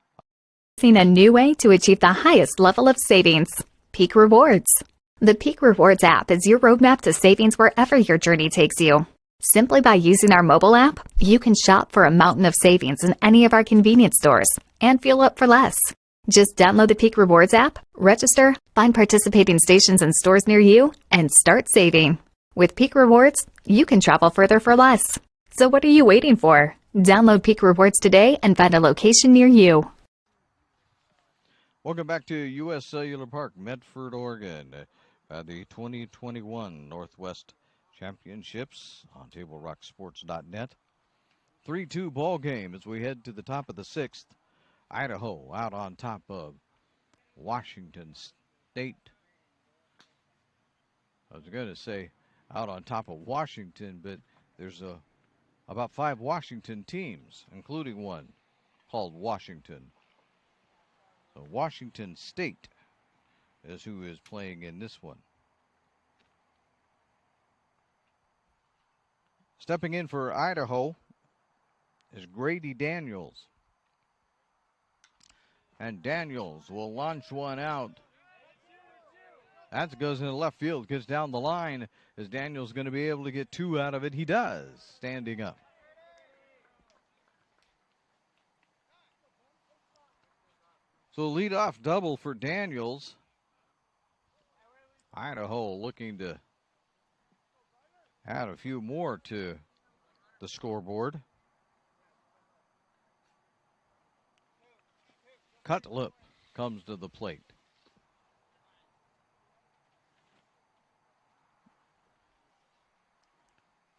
Seen a new way to achieve the highest level of savings. Peak Rewards. The Peak Rewards app is your roadmap to savings wherever your journey takes you. Simply by using our mobile app, you can shop for a mountain of savings in any of our convenience stores and fuel up for less. Just download the Peak Rewards app, register, find participating stations and stores near you, and start saving. With Peak Rewards, you can travel further for less. So what are you waiting for? Download Peak Rewards today and find a location near you. Welcome back to U.S. Cellular Park, Medford, Oregon. The 2021 Northwest Championships on TableRockSports.net. 3-2 ball game as we head to the top of the 6th. Idaho out on top of Washington State. I was going to say out on top of Washington, but there's about 5 Washington teams, including one called Washington. So Washington State is who is playing in this one. Stepping in for Idaho is Grady Daniels. And Daniels will launch one out. That goes into left field, gets down the line. Is Daniels going to be able to get 2 out of it? He does, standing up. So leadoff double for Daniels. Idaho looking to add a few more to the scoreboard. Cutlip comes to the plate.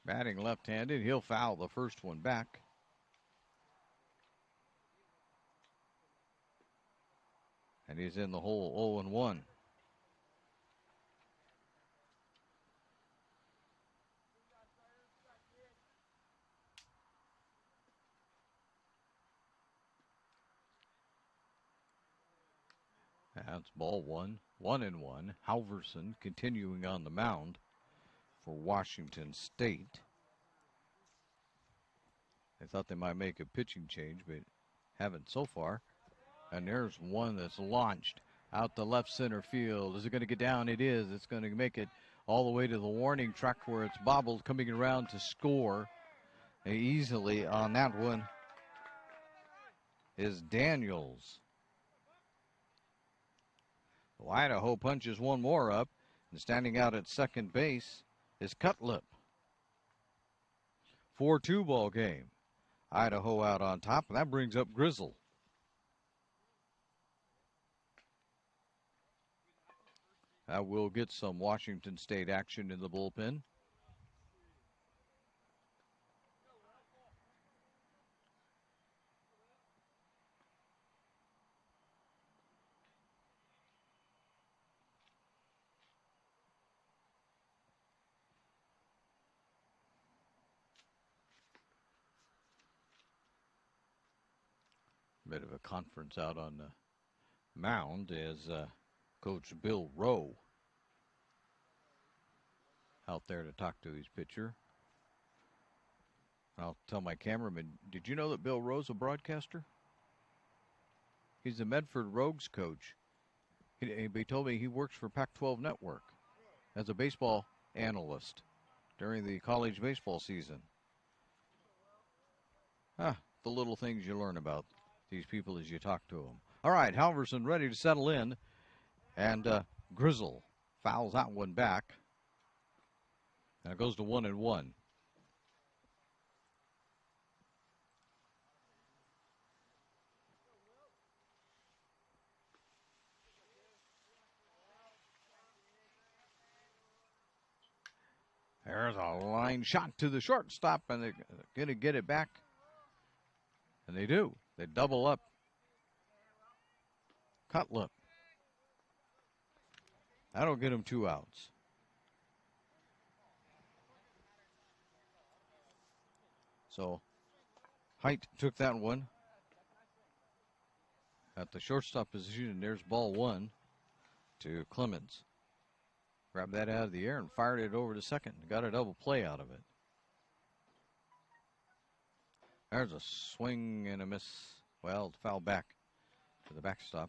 Batting left-handed, he'll foul the first one back. And he's in the hole 0-1. That's ball 1, 1-1. Halverson continuing on the mound for Washington State. They thought they might make a pitching change, but haven't so far. And there's one that's launched out the left center field. Is it going to get down? It is. It's going to make it all the way to the warning track where it's bobbled, coming around to score easily on that one is Daniels. Idaho punches one more up, and standing out at second base is Cutlip. 4-2 ball game. Idaho out on top, and that brings up Grizzle. We'll get some Washington State action in the bullpen. Bit of a conference out on the mound as Coach Bill Rowe out there to talk to his pitcher. I'll tell my cameraman, did you know that Bill Rowe's a broadcaster? He's the Medford Rogues coach. He told me he works for Pac-12 Network as a baseball analyst during the college baseball season. The little things you learn about these people as you talk to them. All right, Halverson ready to settle in. And Grizzle fouls that one back. And it goes to 1-1. There's a line shot to the shortstop, and they're going to get it back. And they do. They double up. Cutlip. That'll get him 2 outs. So Height took that one at the shortstop position, and there's ball 1 to Clemens. Grabbed that out of the air and fired it over to second. Got a double play out of it. There's a swing and a miss. Well, foul back to the backstop.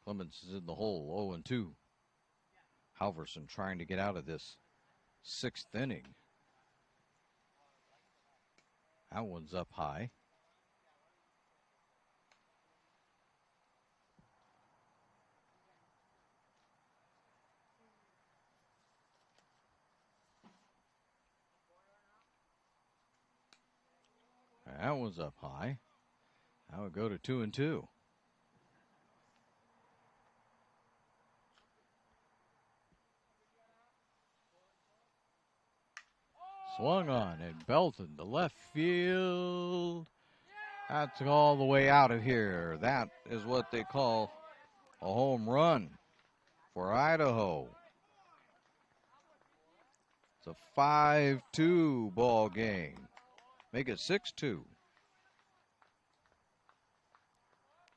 Clemens is in the hole, 0-2. Halverson trying to get out of this 6th inning. That one's up high. That one's up high. That would go to 2-2. Swung on and belted to left field. That's all the way out of here. That is what they call a home run for Idaho. It's a 5-2 ball game. Make it 6-2.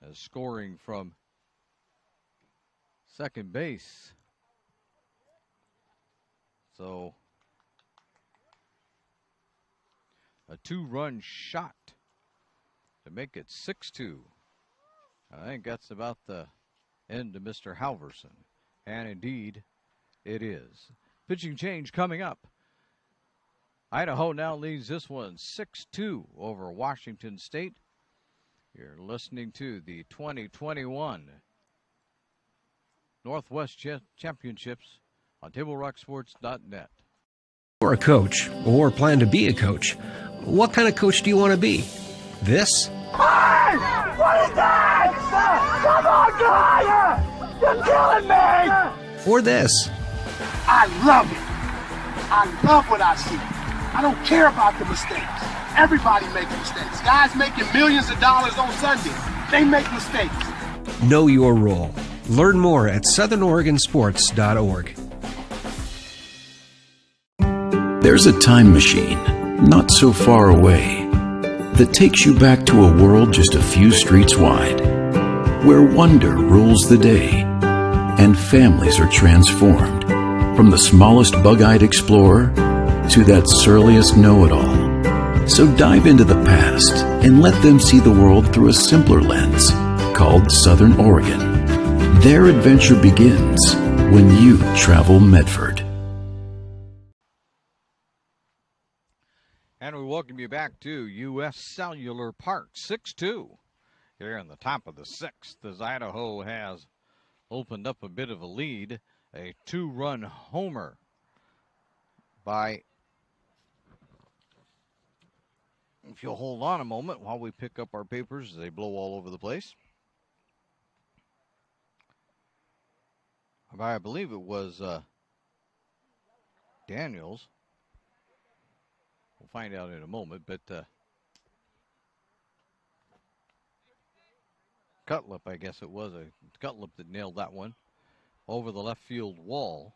As scoring from second base. So a 2-run shot to make it 6-2. I think that's about the end of Mr. Halverson. And indeed, it is. Pitching change coming up. Idaho now leads this one 6-2 over Washington State. You're listening to the 2021 Northwest Championships on TableRockSports.net. You're a coach or plan to be a coach. What kind of coach do you want to be? This? Hey! What is that? Come on, God! You're killing me! Or this? I love it. I love what I see. I don't care about the mistakes. Everybody makes mistakes. Guys making millions of dollars on Sunday, they make mistakes. Know your role. Learn more at southernoregonsports.org. There's a time machine, not so far away, that takes you back to a world just a few streets wide, where wonder rules the day, and families are transformed, from the smallest bug-eyed explorer to that surliest know-it-all. So dive into the past and let them see the world through a simpler lens called Southern Oregon. Their adventure begins when you travel Medford. And we welcome you back to U.S. Cellular Park, 6-2 here in the top of the 6th as Idaho has opened up a bit of a lead. A 2-run homer by, if you'll hold on a moment while we pick up our papers as they blow all over the place. I believe it was Daniels. We'll find out in a moment, but Cutlip, I guess it was a Cutlip that nailed that one over the left field wall.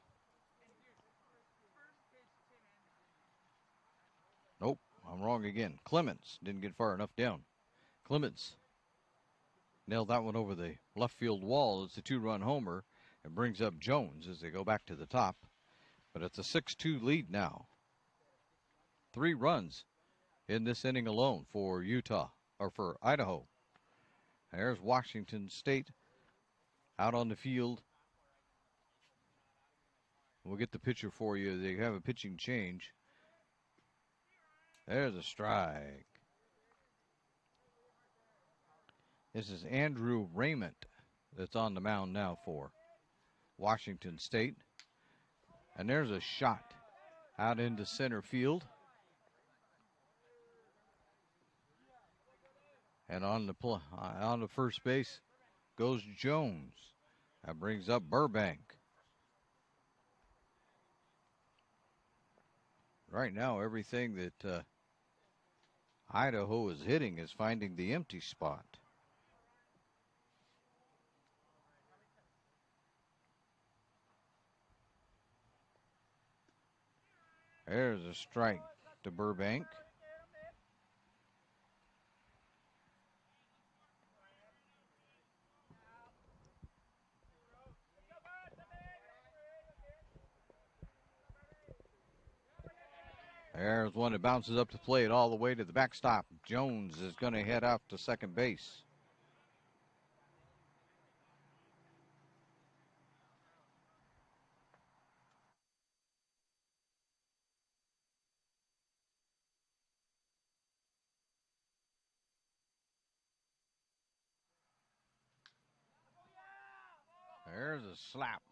Nope, I'm wrong again. Clemens didn't get far enough down. Clemens nailed that one over the left field wall. It's a 2-run homer. It brings up Jones as they go back to the top. But it's a 6-2 lead now. 3 runs in this inning alone for for Idaho. There's Washington State out on the field. We'll get the pitcher for you. They have a pitching change. There's a strike. This is Andrew Raymond that's on the mound now for Washington State. And there's a shot out into center field. And on the first base goes Jones. That brings up Burbank. Right now, everything that Idaho is hitting is finding the empty spot. There's a strike to Burbank. There's one that bounces up to plate all the way to the backstop. Jones is going to head out to second base. There's a slap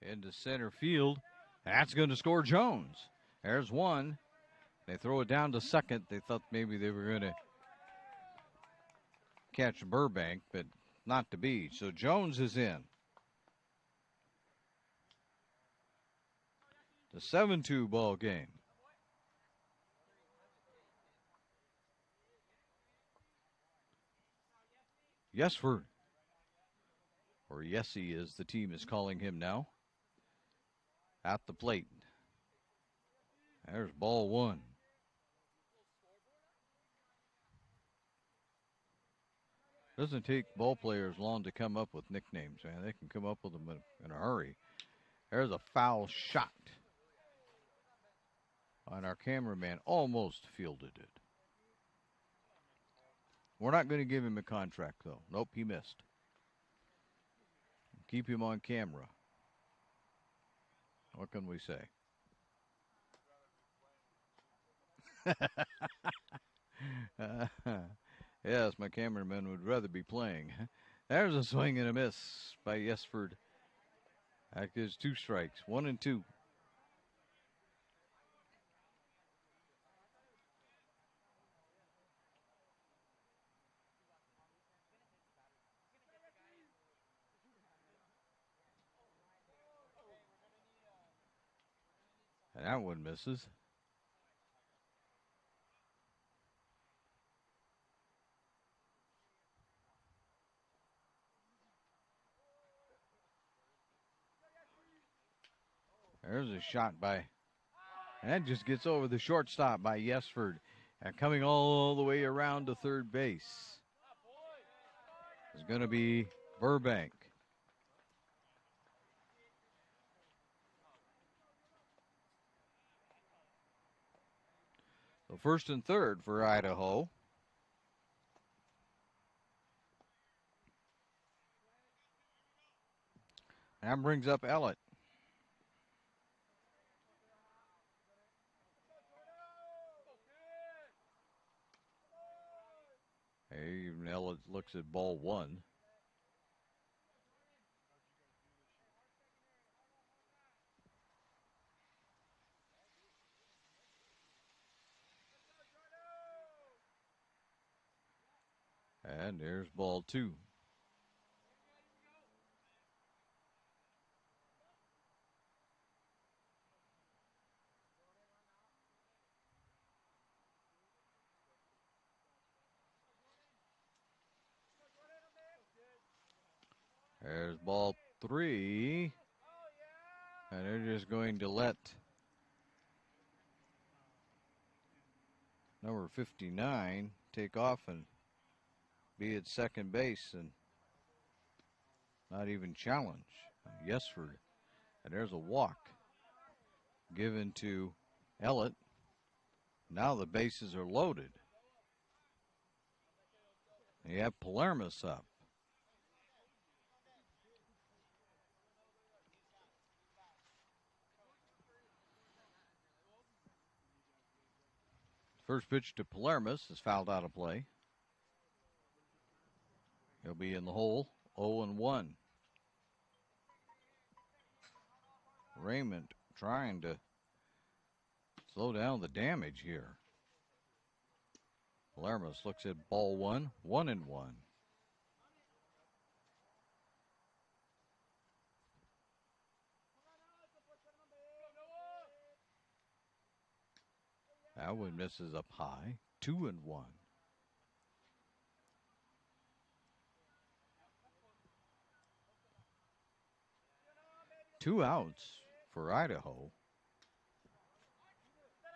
into center field. That's going to score Jones. There's one. They throw it down to second. They thought maybe they were going to catch Burbank, but not to be. So Jones is in. The 7-2 ball game. Yesford, or Yessie as the team is calling him now, at the plate. There's ball one. Doesn't take ball players long to come up with nicknames, man. They can come up with them in a hurry. There's a foul shot. And our cameraman almost fielded it. We're not going to give him a contract, though. Nope, he missed. Keep him on camera. What can we say? Yes, my cameraman would rather be playing. There's a swing and a miss by Yesford. That gives 2 strikes, 1 and 2. And that one misses. There's a shot by, and that just gets over the shortstop by Yesford. And coming all the way around to third base is going to be Burbank. So first and third for Idaho. That brings up Ellett. Hey, even Ellett looks at ball one. And there's ball two. There's ball three. And they're just going to let number 59 take off and be at second base and not even challenge Yesford. And there's a walk given to Ellett. Now the bases are loaded. And you have Palermus up. First pitch to Palermus is fouled out of play. He'll be in the hole, 0-1. Raymond trying to slow down the damage here. Palermo's looks at ball 1, 1-1. That one misses up high, 2-1. Two outs for Idaho.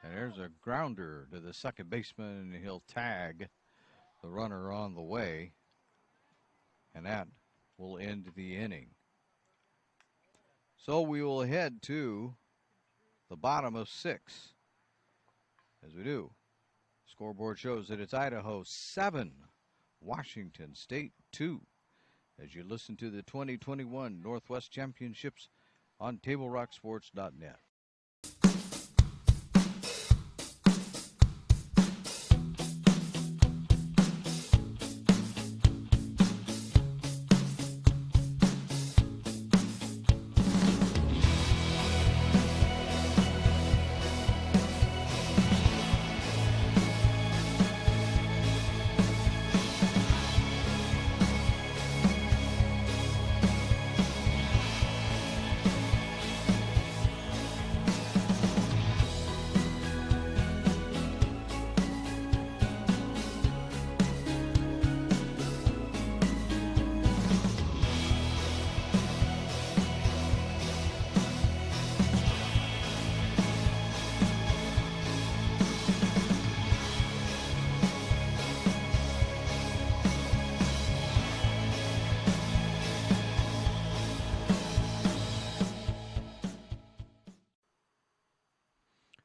And there's a grounder to the second baseman, and he'll tag the runner on the way. And that will end the inning. So we will head to the bottom of 6. As we do, scoreboard shows that it's Idaho 7, Washington State 2. As you listen to the 2021 Northwest Championships on TableRockSports.net.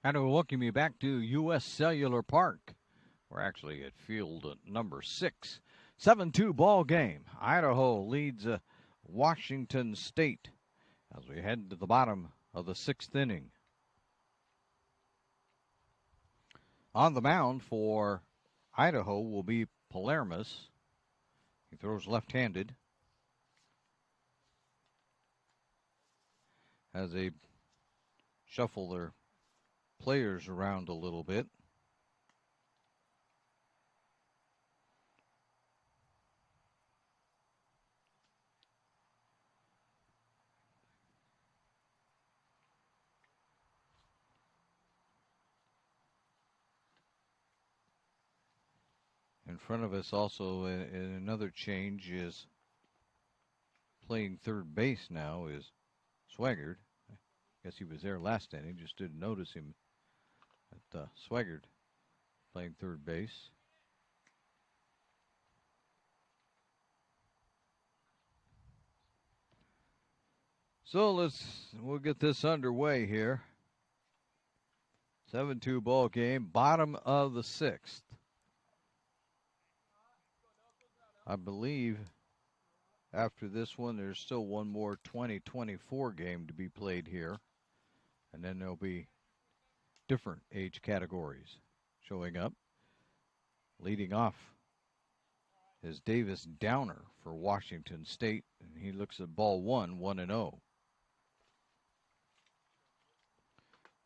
And we'll welcome you back to U.S. Cellular Park. We're actually at field number 6. 7-2 ball game. Idaho leads Washington State as we head to the bottom of the 6th inning. On the mound for Idaho will be Palermas. He throws left-handed. As they shuffle their players around a little bit. In front of us also another change is playing third base now is Swaggart. I guess he was there last inning, just didn't notice him. But Swaggart playing third base. So we'll get this underway here. 7-2 ball game, bottom of the 6th. I believe after this one, there's still one more 2024 game to be played here. And then there'll be different age categories showing up. Leading off is Davis Downer for Washington State, and he looks at ball 1, 1-0.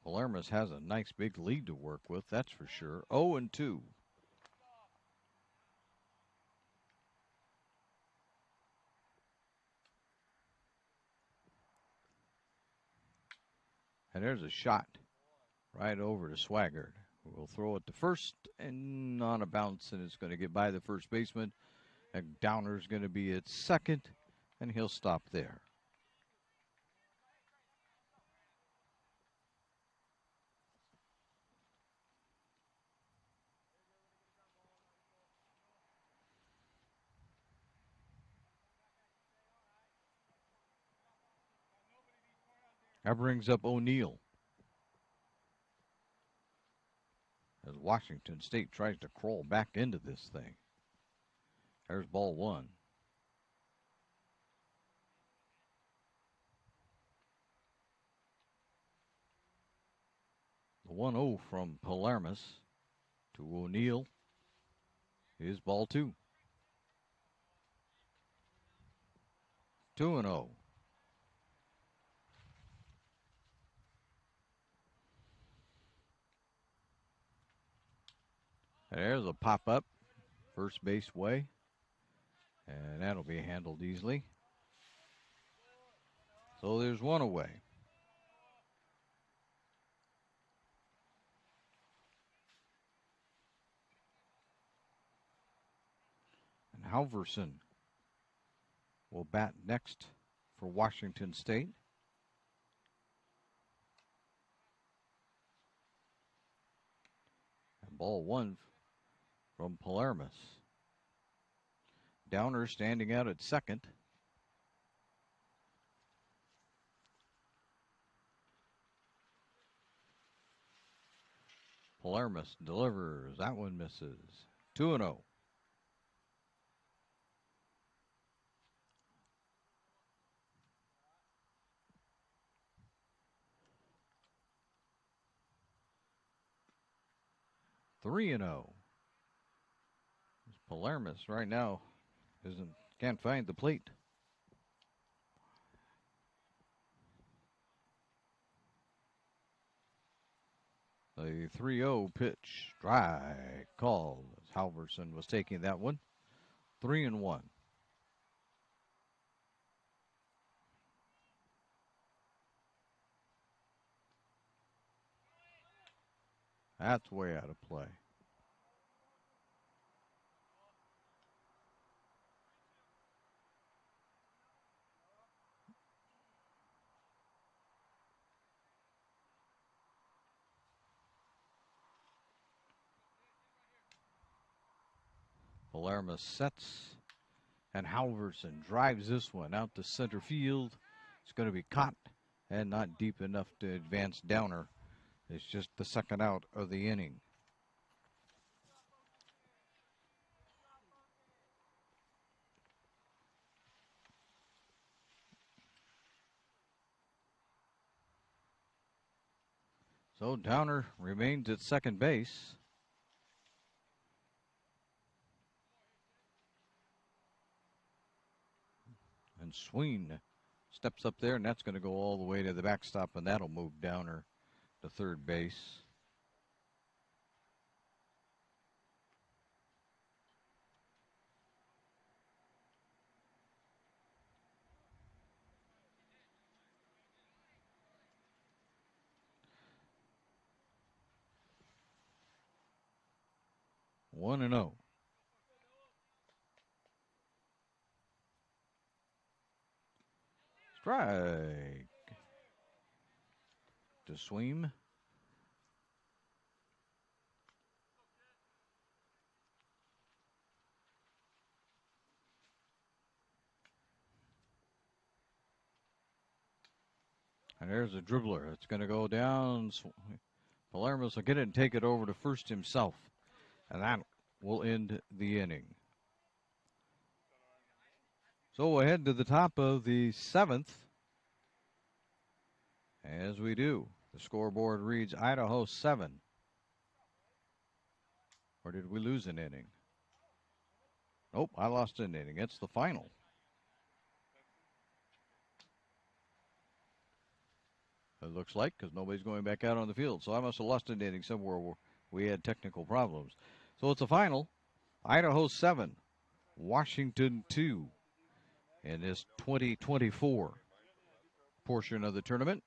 Palermas has a nice big lead to work with, that's for sure. 0-2. And there's a shot right over to Swaggart. We'll throw it to first and on a bounce, and it's going to get by the first baseman. And Downer's going to be at second, and he'll stop there. That brings up O'Neill. As Washington State tries to crawl back into this thing. There's ball 1. The 1-0 from Palermas to O'Neill is ball 2. 2-0. There's a pop-up, first base way, and that'll be handled easily. So there's one away. And Halverson will bat next for Washington State. And ball one from Palermus. Downer standing out at second. Palermus delivers. That one misses. 2-0. Three and 0. Palermus right now can't find the plate. The 3-0 pitch, strike call as Halverson was taking that one. 3-1. That's way out of play. Palermo sets, and Halverson drives this one out to center field. It's going to be caught and not deep enough to advance Downer. It's just the second out of the inning. So Downer remains at second base. And Sween steps up there, and that's going to go all the way to the backstop, and that'll move Downer to third base. One and 0. Strike to Sweem. And there's a dribbler. It's going to go down. Palermo will get it and take it over to first himself. And that will end the inning. So we'll head to the top of the 7th. As we do, the scoreboard reads Idaho 7. Or did we lose an inning? Nope, I lost an inning. It's the final. It looks like, because nobody's going back out on the field. So I must have lost an inning somewhere where we had technical problems. So it's a final. Idaho 7, Washington 2 in this 2024 portion of the tournament.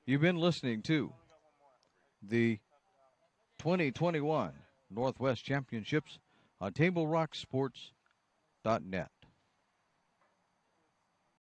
You've been listening to the 2021 Northwest Championships on TableRockSports.net.